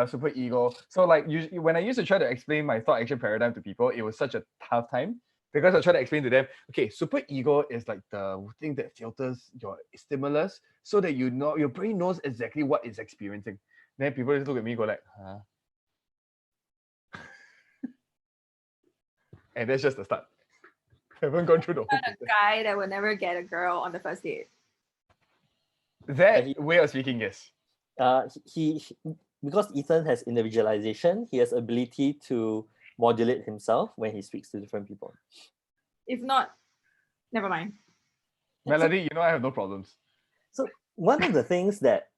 super ego. So like usually when I used to try to explain my thought action paradigm to people, it was such a tough time because I try to explain to them, okay, super ego is like the thing that filters your stimulus so that you know your brain knows exactly what it's experiencing. Then people just look at me and go like, huh? And that's just the start. I haven't gone through the whole A guy that would never get a girl on the first date. That way of speaking, yes. He because Ethan has individualization, he has ability to modulate himself when he speaks to different people. If not, never mind. Melody, you know I have no problems. So one of the things that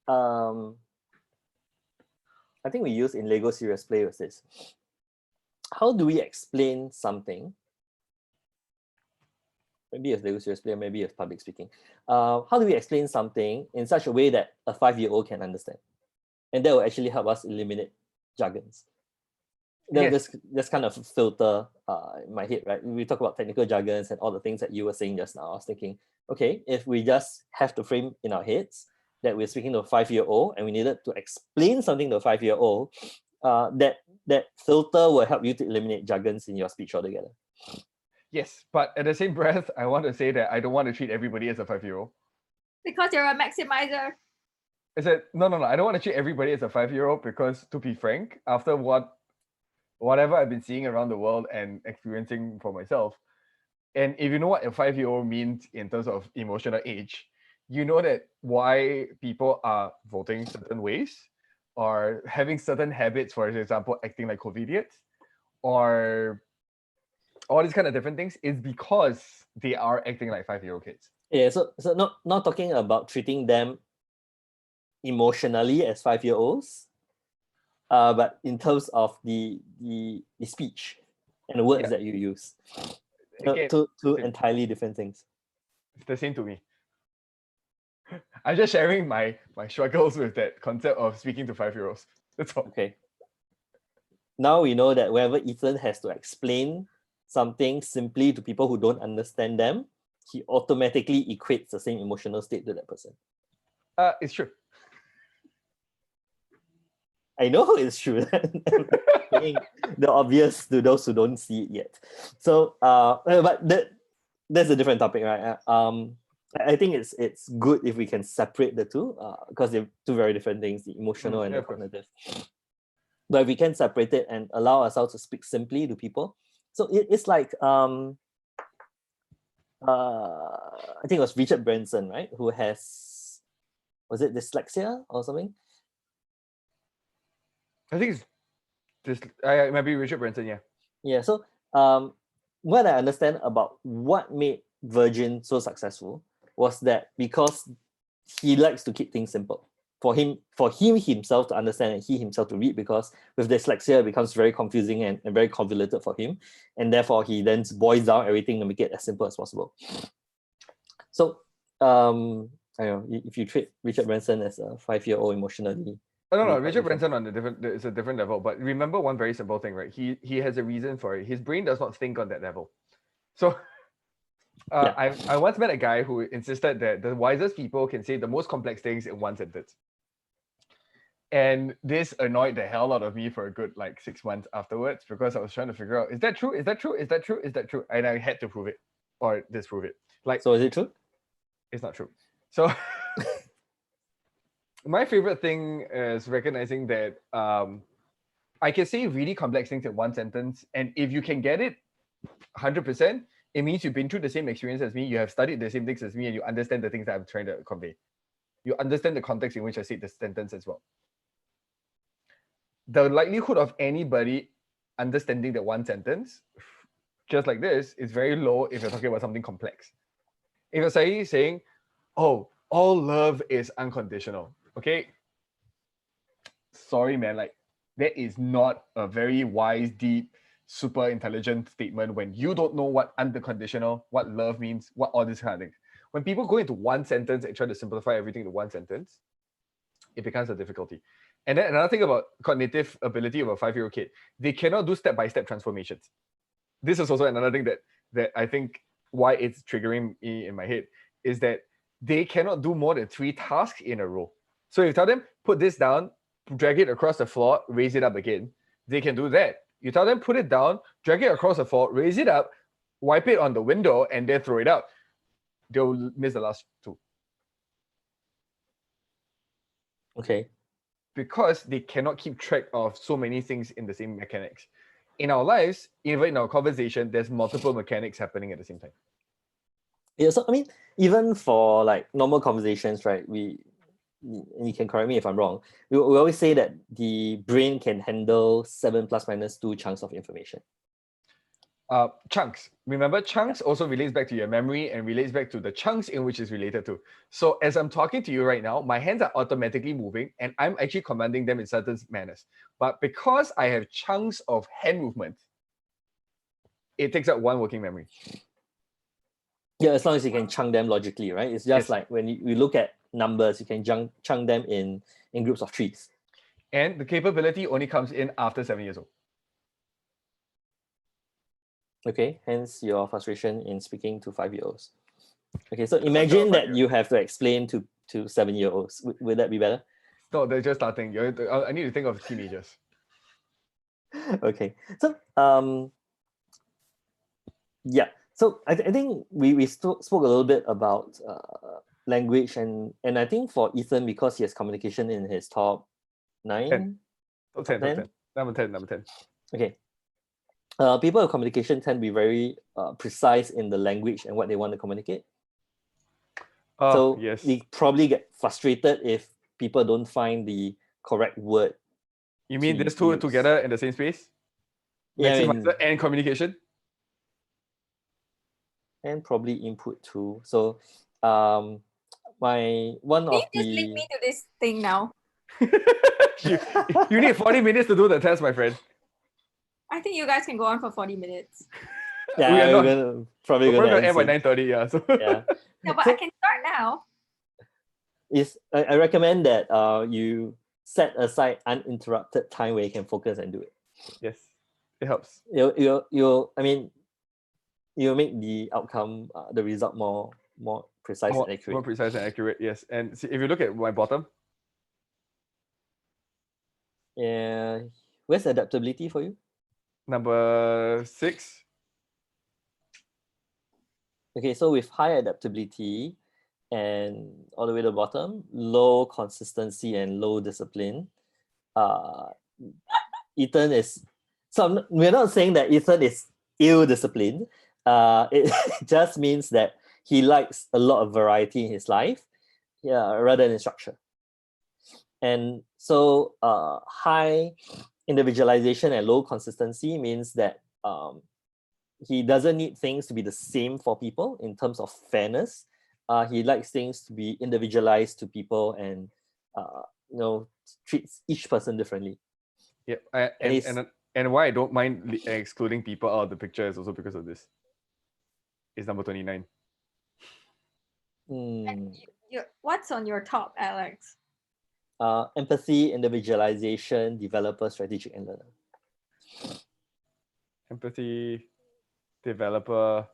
I think we use in Lego Serious Play was this. How do we explain something? Maybe it's Lego Serious Play, or maybe it's public speaking. How do we explain something in such a way that a 5-year-old can understand? And that will actually help us eliminate jargons. Yes. There's kind of a filter in my head, right? We talk about technical jargons and all the things that you were saying just now. I was thinking, okay, if we just have to frame in our heads that we're speaking to a 5-year-old and we needed to explain something to a 5-year-old, that filter will help you to eliminate jargons in your speech altogether. Yes, but at the same breath, I want to say that I don't want to treat everybody as a 5-year-old. Because you're a maximizer. I said, no. I don't want to treat everybody as a 5-year-old because, to be frank, after whatever I've been seeing around the world and experiencing for myself, and if you know what a 5-year-old means in terms of emotional age, you know that why people are voting certain ways or having certain habits, for example, acting like COVID idiots, or all these kind of different things is because they are acting like 5-year-old kids. Yeah, so not talking about treating them emotionally as 5-year-olds, but in terms of the speech and the words that you use. Again, two entirely different things. It's the same to me. I'm just sharing my struggles with that concept of speaking to 5-year-olds. That's all. Okay. Now we know that whenever Ethan has to explain something simply to people who don't understand them, he automatically equates the same emotional state to that person. It's true. I know it's true. The obvious to those who don't see it yet. So, but that's a different topic, right? I think it's good if we can separate the two because they're two very different things, the emotional and the cognitive. But we can separate it and allow ourselves to speak simply to people. So it's like I think it was Richard Branson, right? Who was it dyslexia or something? I think it's it might be Richard Branson, yeah. Yeah. So what I understand about what made Virgin so successful was that because he likes to keep things simple. For him himself to understand and he himself to read, because with dyslexia it becomes very confusing and very convoluted for him, and therefore he then boils down everything to make it as simple as possible. So I don't know if you treat Richard Branson as a 5-year-old emotionally. No, Richard Branson it's a different level. But remember one very simple thing, right? He has a reason for it. His brain does not think on that level. So I once met a guy who insisted that the wisest people can say the most complex things in one sentence. And this annoyed the hell out of me for a good 6 months afterwards, because I was trying to figure out, is that true? Is that true? Is that true? Is that true? And I had to prove it or disprove it. So is it true? It's not true. So my favorite thing is recognizing that I can say really complex things in one sentence, and if you can get it 100%, It means you've been through the same experience as me, you have studied the same things as me, and you understand the things that I'm trying to convey. You understand the context in which I said the sentence as well. The likelihood of anybody understanding the one sentence, just like this, is very low if you're talking about something complex. If you're saying, oh, all love is unconditional, okay? Sorry, man, like that is not a very wise, deep, super intelligent statement when you don't know what unconditional, what love means, what all this kind of things. When people go into one sentence and try to simplify everything to one sentence, it becomes a difficulty. And then another thing about cognitive ability of a 5-year-old kid, they cannot do step-by-step transformations. This is also another thing that I think why it's triggering me in my head is that they cannot do more than 3 tasks in a row. So if you tell them, put this down, drag it across the floor, raise it up again, they can do that. You tell them, put it down, drag it across the floor, raise it up, wipe it on the window, and then throw it out. They'll miss the last 2. Okay. Because they cannot keep track of so many things in the same mechanics. In our lives, even in our conversation, there's multiple mechanics happening at the same time. Yeah, so I mean, even for like normal conversations, right? You can correct me if I'm wrong. We always say that the brain can handle 7 ± 2 chunks of information. Chunks. Remember, chunks also relates back to your memory and relates back to the chunks in which it's related to. So as I'm talking to you right now, my hands are automatically moving and I'm actually commanding them in certain manners. But because I have chunks of hand movement, it takes up 1 working memory. Yeah, as long as you can chunk them logically, right? It's just like when you look at numbers, you can chunk them in groups of 3s. And the capability only comes in after 7 years old. Okay, hence your frustration in speaking to 5-year-olds. Okay, so imagine that you have to explain to 7-year-olds. Would that be better? No, they're just starting. I need to think of teenagers. Okay, so yeah, so I think we spoke a little bit about language and I think for Ethan, because he has communication in his top 9, top 10, number 10. Okay. People with communication tend to be very precise in the language and what they want to communicate. So yes, we probably get frustrated if people don't find the correct word. You mean these two together in the same space? Yeah, and communication? And probably input too. So one Can of you just link me to this thing now? you need 40 minutes to do the test, my friend. I think you guys can go on for 40 minutes. Yeah, we're probably gonna end by 9:30. Yeah. So yeah. No, but I can start now. I recommend that you set aside uninterrupted time where you can focus and do it. Yes, it helps. You'll make the outcome, the result more precise and accurate. More precise and accurate, yes. And see, if you look at my bottom. Yeah, where's adaptability for you? Number 6. Okay, so with high adaptability and all the way to the bottom, low consistency and low discipline, Ethan is. So we're not saying that Ethan is ill-disciplined. It just means that he likes a lot of variety in his life, rather than structure. And so high individualization and low consistency means that he doesn't need things to be the same for people in terms of fairness. He likes things to be individualized to people and treats each person differently. Yeah, and why I don't mind excluding people out of the picture is also because of this. It's number 29. What's on your top, Alex? Empathy, individualization, developer, strategic, and learner. Empathy, developer.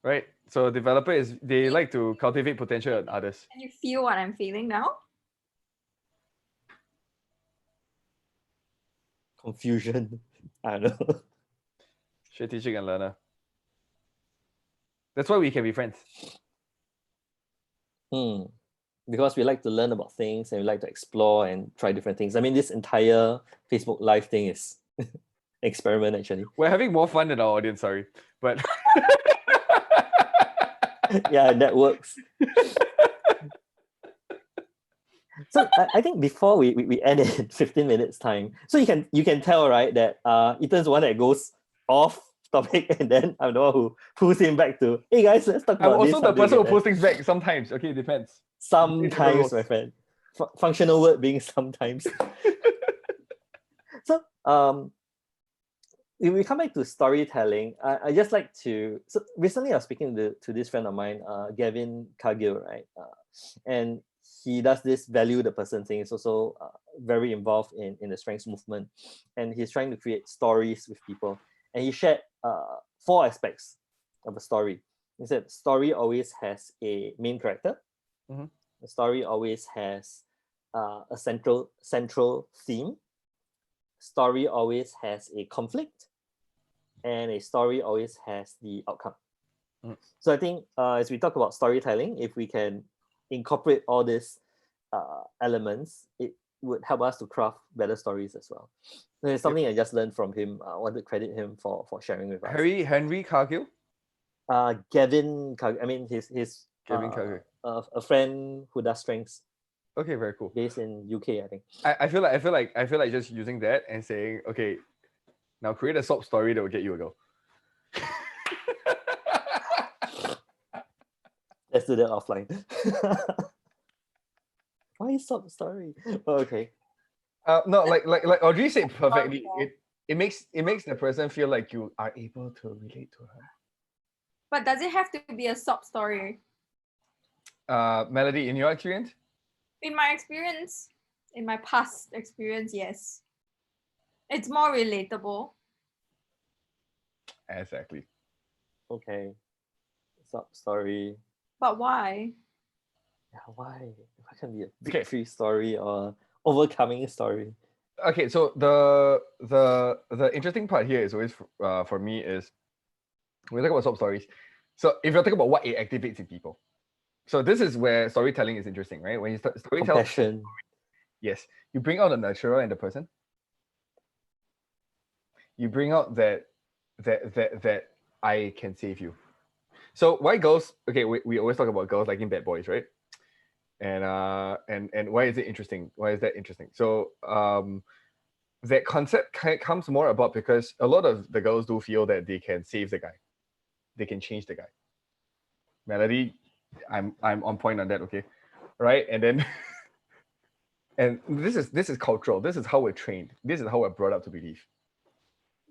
Right. So developer is they like to cultivate potential in others. Can you feel what I'm feeling now? Confusion. I don't know. Strategic and learner. That's why we can be friends. Because we like to learn about things and we like to explore and try different things. I mean, this entire Facebook Live thing is experiment actually. We're having more fun than our audience, sorry. But Yeah, that works. So I think before we end in 15 minutes time, so you can tell, right, that Ethan's one that goes off topic, and then I'm the one who pulls him back to, hey guys, let's talk I'm about this. also the How do you person get who that? pulls things back sometimes. Okay, it depends. Sometimes, my friend. Functional word being sometimes. So if we come back to storytelling, I just like to. So recently, I was speaking to this friend of mine, Gavin Cargill, right? And he does this value the person thing. He's also very involved in the strengths movement, and he's trying to create stories with people. And he shared 4 aspects of a story. He said story always has a main character. Mhm. The story always has a central theme. Story always has a conflict, and a story always has the outcome. So I think as we talk about storytelling, if we can incorporate all these elements, it would help us to craft better stories as well. So it's something I just learned from him. I want to credit him for sharing with us. Henry Cargill? Gavin, I mean his Gavin Cargill. a friend who does strengths. Okay, very cool. Based in UK, I think. I feel like just using that and saying, okay, now create a sob story that will get you a go. Let's do that offline. Why sob story? Oh, okay. No, like Audrey said perfectly. It makes the person feel like you are able to relate to her. But does it have to be a sob story? Melody, in your experience? In my experience, in my past experience, yes. It's more relatable. Exactly. Okay. Sob story. But why? Yeah, why? Why can't be a victory story or overcoming story? Okay, so the interesting part here is always for me is when we talk about sob stories. So if you're talking about what it activates in people, so this is where storytelling is interesting, right? When you start storytelling, Compassion. yes, you bring out the natural in the person. You bring out that I can save you. So why girls? Okay, we always talk about girls liking bad boys, right? And why is it interesting? Why is that interesting? So that concept comes more about because a lot of the girls do feel that they can save the guy, they can change the guy. Melody, I'm on point on that, okay, right? And then and this is cultural. This is how we're trained. This is how we're brought up to believe.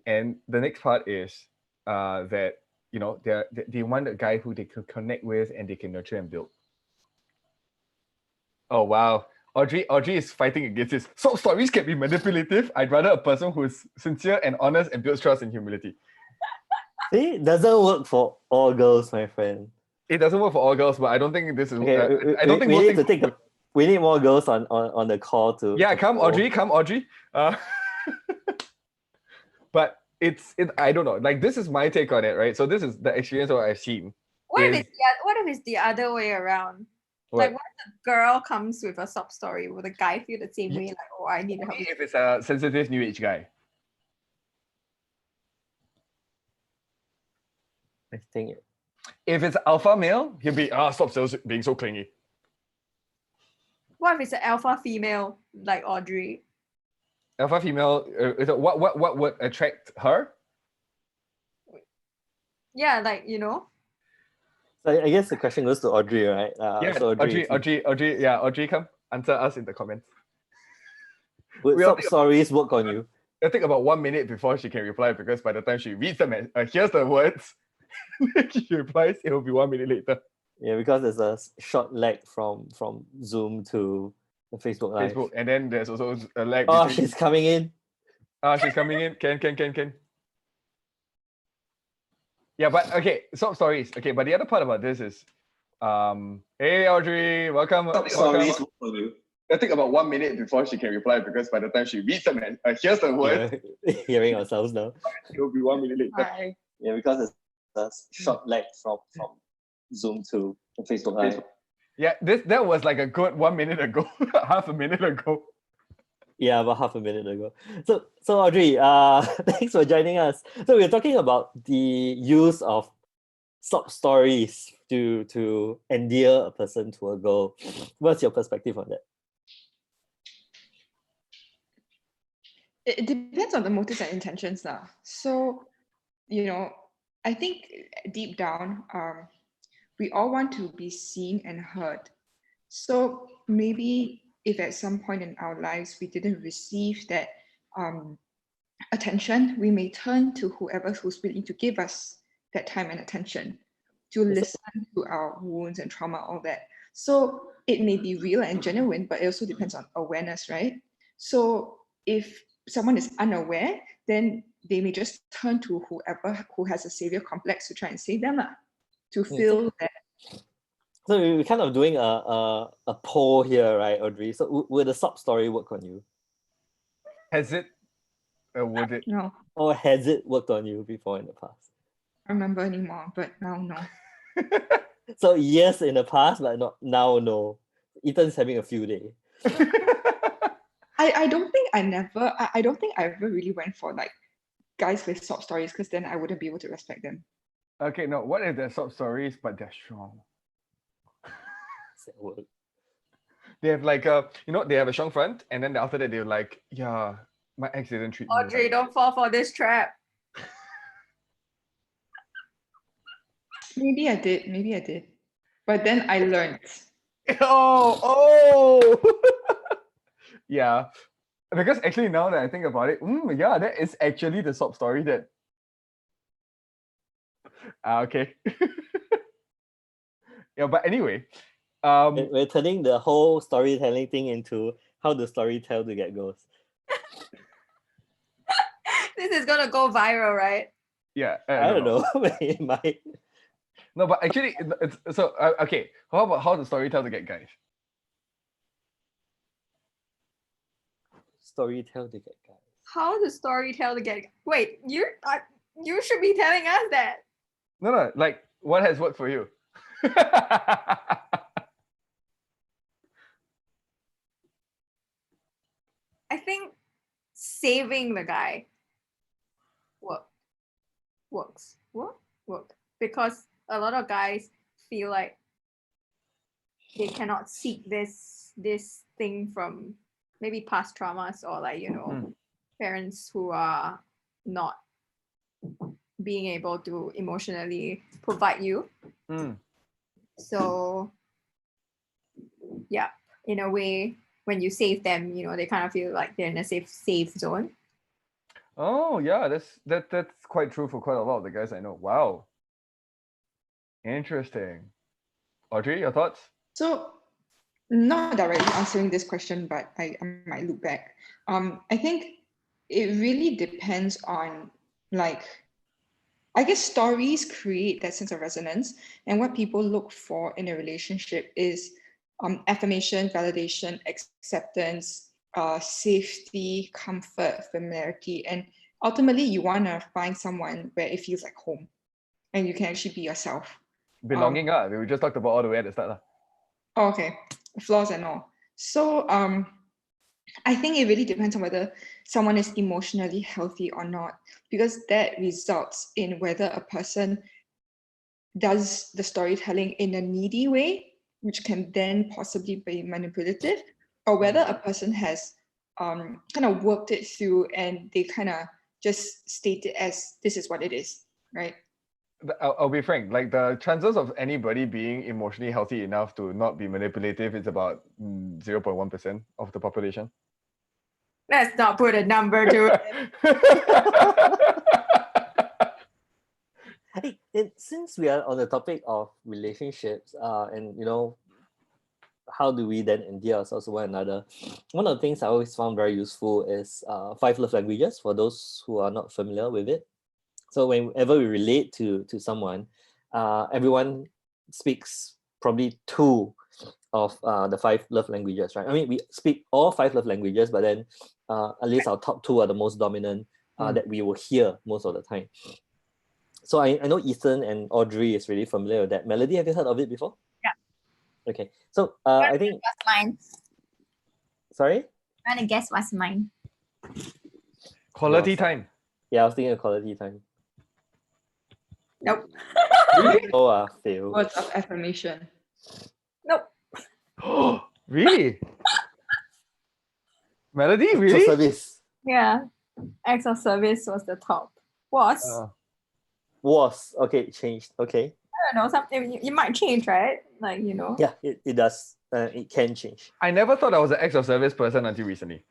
And the next part is that you know they want a guy who they can connect with and they can nurture and build. Oh wow. Audrey is fighting against this. So stories can be manipulative. I'd rather a person who's sincere and honest and builds trust and humility. See, it doesn't work for all girls, my friend. It doesn't work for all girls, but I don't think this is. Okay, I don't think we most need to things. take we need more girls on the call to. Yeah, to come follow. Audrey, come Audrey. But it's I don't know. Like this is my take on it, right? So this is the experience that I've seen. What if it's the other way around? What? Like, what if the girl comes with a sob story? Will the guy feel the same way? Like, oh, I need help. If it's a sensitive new age guy. I think If it's alpha male, he'll be stop being so clingy. What if it's an alpha female like Audrey? Alpha female, what would attract her? Yeah, like, you know. so. I guess the question goes to Audrey, right? Yeah, so Audrey, come answer us in the comments. Would We'll sob stories work on you? It'll take about 1 minute before she can reply because by the time she reads them and hears the words, she replies, it will be 1 minute later. Yeah, because there's a short lag from Zoom to the Facebook Live. Facebook, and then there's also a lag. Oh, between... she's coming in. She's coming in. Can. Yeah, but okay, sob stories. Okay, but the other part about this is, hey Audrey, welcome. Stories. It'll take about 1 minute before she can reply because by the time she reads them and hears the words, hearing ourselves now. It will be 1 minute later. Hi. Yeah, because there's a short lag from Zoom to Facebook Live. Yeah, that was like a good 1 minute ago, half a minute ago. Yeah, about half a minute ago. So Audrey, thanks for joining us. So we're talking about the use of sob stories to endear a person to a girl. What's your perspective on that? It depends on the motives and intentions now. So, I think deep down, we all want to be seen and heard. So maybe if at some point in our lives we didn't receive that attention, we may turn to whoever who's willing to give us that time and attention to listen to our wounds and trauma, all that. So it may be real and genuine, but it also depends on awareness, right? So if someone is unaware, then they may just turn to whoever who has a savior complex to try and save them, to feel that. So we're kind of doing a poll here, right, Audrey? So would a sob story work on you? Has it? Would it? No, Or has it worked on you before in the past? I don't remember anymore, but now no. So yes in the past, but not now, no. Ethan's having a few days. I don't think I don't think I ever really went for like guys with sob stories, because then I wouldn't be able to respect them. Okay, no. What if they're sob stories but they're strong? Does that work? They have like they have a strong front, and then after that they're like, yeah, my ex didn't treat me Audrey, right. don't fall for this trap. Maybe I did. But then I learned. Oh. Yeah. Because actually now that I think about it, yeah, that is actually the sob story that. Okay. Yeah, but anyway. We're turning the whole storytelling thing into how the story tell to get girls. This is gonna go viral, right? Yeah, I don't know. It might. No, but actually, it's so okay. How about how the story tell to get guys? Story tell to get guys. How the story tell to get? Wait, you should be telling us that. No, like what has worked for you? I think saving the guy works. Work. Because a lot of guys feel like they cannot seek this thing from maybe past traumas, or like, parents who are not being able to emotionally provide you. So yeah, in a way, when you save them, they kind of feel like they're in a safe zone. Oh yeah, that's quite true for quite a lot of the guys I know. Wow. Interesting. Audrey, your thoughts? So, not directly answering this question, but I might look back. I think it really depends on, like, I guess stories create that sense of resonance, and what people look for in a relationship is affirmation, validation, acceptance, safety, comfort, familiarity, and ultimately you want to find someone where it feels like home, and you can actually be yourself. Belonging, we just talked about all the way at the start. Oh, okay, flaws and all. So I think it really depends on whether someone is emotionally healthy or not, because that results in whether a person does the storytelling in a needy way, which can then possibly be manipulative, or whether a person has kind of worked it through and they kind of just state it as this is what it is, right? I'll be frank, like the chances of anybody being emotionally healthy enough to not be manipulative is about 0.1% of the population. Let's not put a number to it. Hey, since we are on the topic of relationships, and how do we then endear ourselves to one another? One of the things I always found very useful is 5 love languages, for those who are not familiar with it. So whenever we relate to someone, everyone speaks probably 2 of the 5 love languages, right? I mean, we speak all 5 love languages, but then at least our top 2 are the most dominant that we will hear most of the time. So I know Ethan and Audrey is really familiar with that. Melody, have you heard of it before? Yeah. Okay. So I think... Mine. Sorry? trying to guess what's mine. Quality Yours. time. Yeah, I was thinking of quality time. Nope. Really? Oh, fail. Words of affirmation. Nope. Really? Melody, So really? service Yeah. Acts of service was the top. Was. was okay. It changed. Okay. I don't know, something it might change, right? Like, you know. Yeah, it does. It can change. I never thought I was an acts of service person until recently.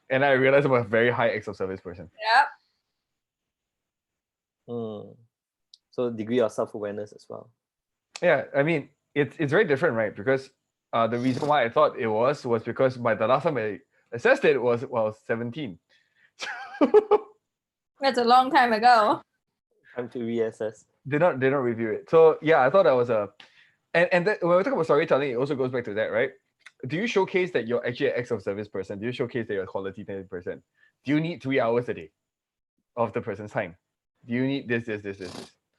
And I realized I'm a very high acts of service person. Yep. So degree of self-awareness as well. Yeah, I mean, it's very different, right? Because the reason why I thought it was because by the last time I assessed it was 17. That's a long time ago. Time to reassess. They don't review it. So yeah, I thought that was a and that, when we talk about storytelling, it also goes back to that, right? Do you showcase that you're actually an acts of service person? Do you showcase that you're a quality time person? Do you need 3 hours a day of the person's time? Do you need this?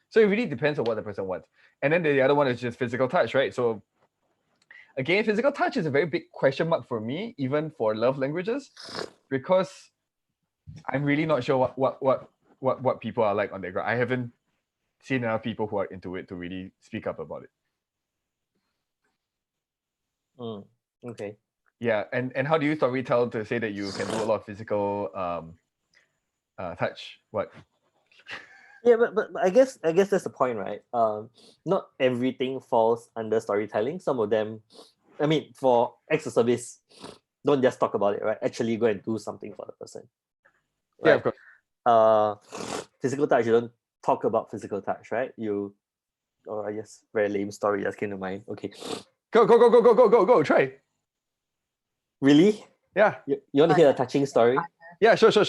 So it really depends on what the person wants. And then the other one is just physical touch, right? So again, physical touch is a very big question mark for me, even for love languages, because I'm really not sure what people are like on their ground. I haven't seen enough people who are into it to really speak up about it. Okay. Yeah, and how do you storytell to say that you can do a lot of physical touch? What? Yeah, but I guess that's the point, right? Not everything falls under storytelling. Some of them, I mean, for acts of service, don't just talk about it, right? Actually go and do something for the person. Yeah, Right? of course. Physical touch, you don't talk about physical touch, right? I guess very lame story just came to mind. Okay. Go, try. Really? Yeah. You want to hear a touching story? Yeah, sure. So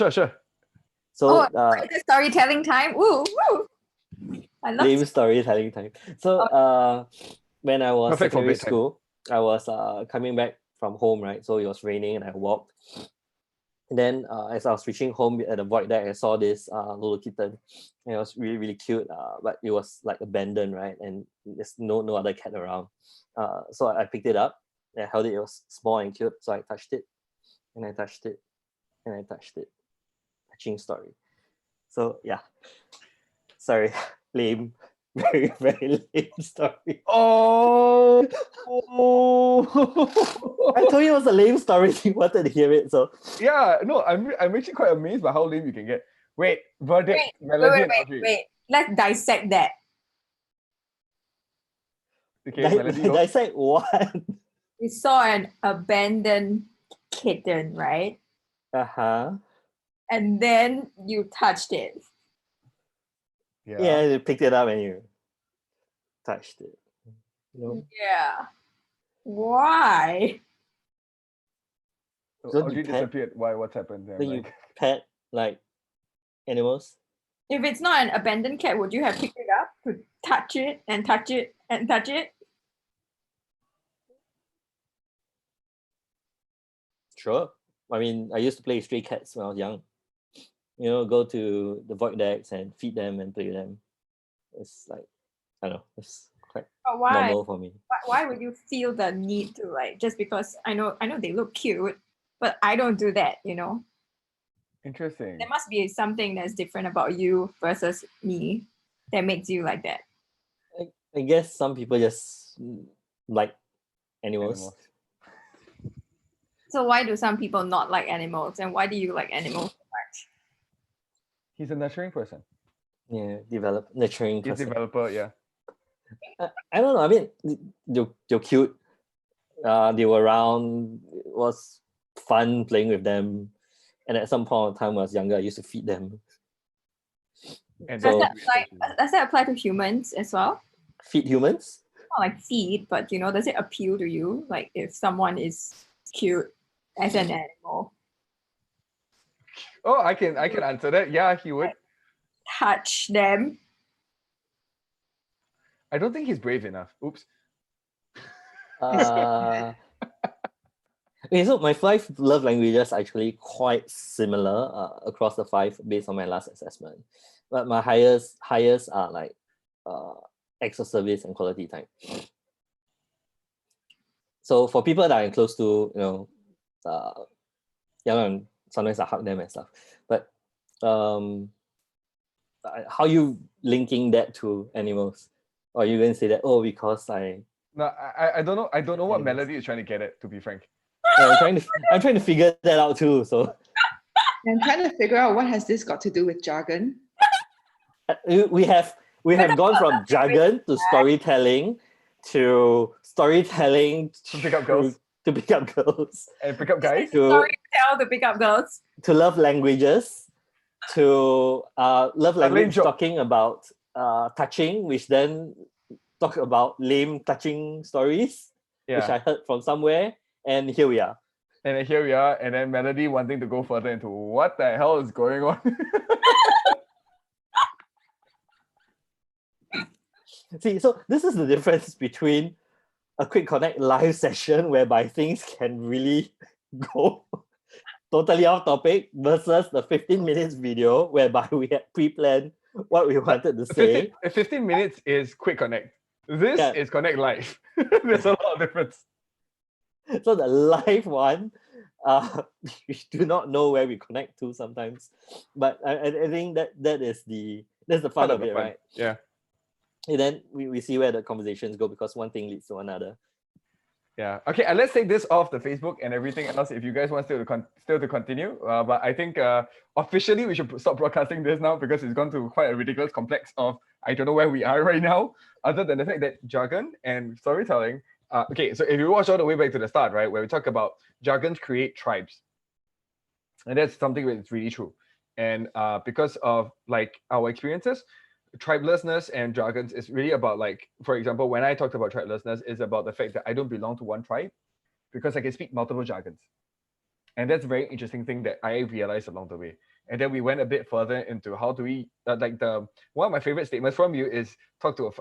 It's storytelling time. Woo, woo. I love lame storytelling time. So when I was Perfect for secondary bedtime. school, I was coming back from home, right? So it was raining and I walked. And then as I was reaching home at the void deck, I saw this little kitten. And it was really, really cute, but it was like abandoned, right? And there's no other cat around. So I picked it up and I held it. It was small and cute. So I touched it and I touched it and I touched it. Touching story. So yeah. Sorry, lame. Very, very lame story. Oh. I told you it was a lame story. You wanted to hear it, so Yeah, no, I'm actually quite amazed by how lame you can get. Wait, verdict, Melody and Audrey. wait. Let's dissect that. Okay, Melody, go. dissect what? You saw an abandoned kitten, right? Uh-huh. And then you touched it. Yeah, you picked it up and you touched it. Yeah. Why? So Don't Audrey you pet- disappeared. Why? What's happened there? Then you pet like animals. If it's not an abandoned cat, would you have picked it up to touch it and touch it and touch it? Sure. I mean, I used to play stray cats when I was young. Go to the void decks and feed them and play with them. It's like, I don't know, it's quite But why? normal for me. Why would you feel the need to just because I know they look cute, but I don't do that, Interesting. There must be something that's different about you versus me that makes you like that. I guess some people just like animals. So why do some people not like animals, and why do you like animals so much? He's a nurturing person. Yeah, nurturing He's a person. developer, yeah. I don't know. I mean, they're cute. They were around. It was fun playing with them. And at some point of time when I was younger, I used to feed them. And Does So- that apply to humans as well? Feed humans? Not like feed, but does it appeal to you? Like if someone is cute as an animal, Oh, I can answer that. Yeah, he would. touch them. I don't think he's brave enough. Oops. Okay, so my 5 love languages are actually quite similar across the 5 based on my last assessment. But my highest are like acts of service and quality time. So for people that I'm close to, yeah, sometimes I hug them and stuff. But how you linking that to animals? Or are you going to say that, oh, because No, I don't know. I don't know what Animals. Melody is trying to get at, to be frank. yeah, I'm trying to figure that out too. So I'm trying to figure out what has this got to do with jargon. we have gone from jargon to storytelling to pick up girls. to pick up girls And pick up guys. to Tell the pickup girls. love languages to love language joke. talking about touching, which then talk about lame touching stories, which I Yeah. heard from somewhere, and here we are. And then here we are, and then Melody wanting to go further into what the hell is going on. See, so this is the difference between a quick connect live session whereby things can really go totally off topic versus the 15 minutes video whereby we had pre-planned what we wanted to say. 15 minutes is quick connect. This Yeah. is connect live. There's a lot of difference. So the live one, we do not know where we connect to sometimes, but I think that's the fun Part of the it, fun. right? Yeah. And then we see where the conversations go because one thing leads to another. Yeah. Okay. And let's take this off the Facebook and everything else if you guys want still to continue. But I think officially we should stop broadcasting this now because it's gone to quite a ridiculous complex of I don't know where we are right now. Other than the fact that jargon and storytelling. Okay. So if you watch all the way back to the start, right, where we talk about jargons create tribes, and that's something that's really true. And because of like our experiences, tribelessness and jargons is really about like, for example, when I talked about tribelessness, is about the fact that I don't belong to one tribe because I can speak multiple jargons. And that's a very interesting thing that I realized along the way. And then we went a bit further into how do we one of my favorite statements from you is talk to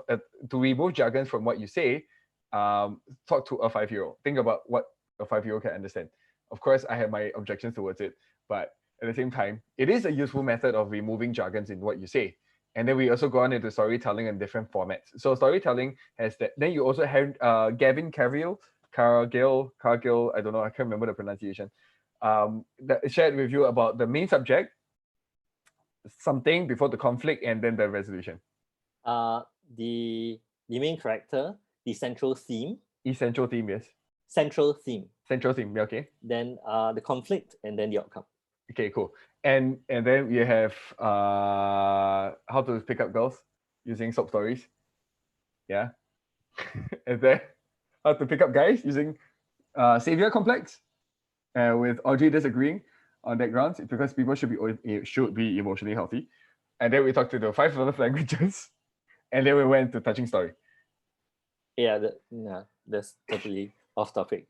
to remove jargons from what you say. Talk to a 5-year-old. Think about what a 5-year-old can understand. Of course, I have my objections towards it, but at the same time, it is a useful method of removing jargons in what you say. And then we also go on into storytelling in different formats. So storytelling has that. Then you also have Gavin Cargill, I don't know, I can't remember the pronunciation. That shared with you about the main subject, something before the conflict, and then the resolution. The main character, the central theme. Essential theme, yes. Central theme. Central theme, yeah, okay. Then the conflict and then the outcome. Okay, cool. And then we have how to pick up girls using soap stories. Yeah. And then how to pick up guys using savior complex. With Audrey disagreeing on that grounds because people should be emotionally healthy. And then we talked to the 5 love languages, and then we went to touching story. Yeah, that's totally off topic.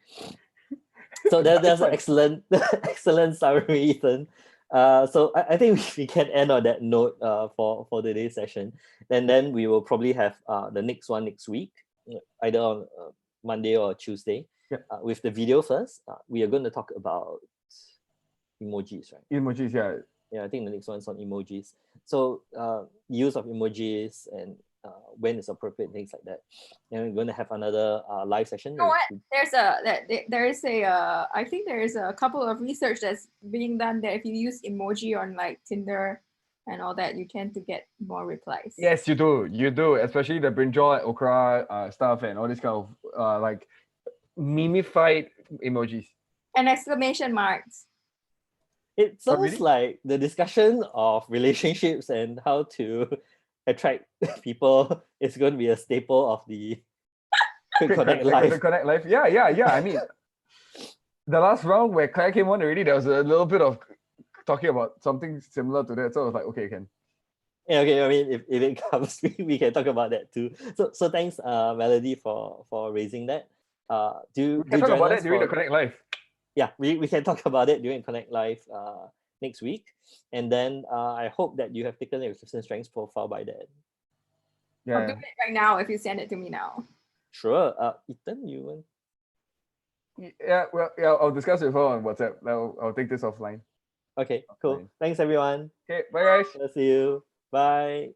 So there's an excellent summary, Ethan. So I think we can end on that note for today's session, and then we will probably have the next one next week, either on Monday or Tuesday. Yep. With the video first, we are going to talk about emojis, right? Emojis, yeah. Yeah, I think the next one's on emojis. So use of emojis and when it's appropriate, things like that. And we're going to have another live session. You know what? I think there is a couple of research that's being done that if you use emoji on like Tinder and all that, you tend to get more replies. Yes, you do, especially the brinjal and okra stuff and all this kind of like memified emojis. And exclamation marks. It sounds really? like the discussion of relationships and how to attract people is going to be a staple of the Quick Connect Live. Connect Live. Yeah. I mean, the last round where Claire came on already, there was a little bit of talking about something similar to that. So I was like, okay, Ken. Yeah, okay. I mean, if it comes, we can talk about that too. So thanks, Melody, for raising that. We can talk about it during the Connect Live. Yeah, we can talk about it during Connect Live next week. And then I hope that you have taken your Christian Strengths profile by then. Yeah. I'll do it right now if you send it to me now. Sure. Ethan, you want? Yeah, well, yeah, I'll discuss with her on WhatsApp. I'll take this offline. Okay, cool. Offline. Thanks, everyone. Okay, bye guys. I'll see you. Bye.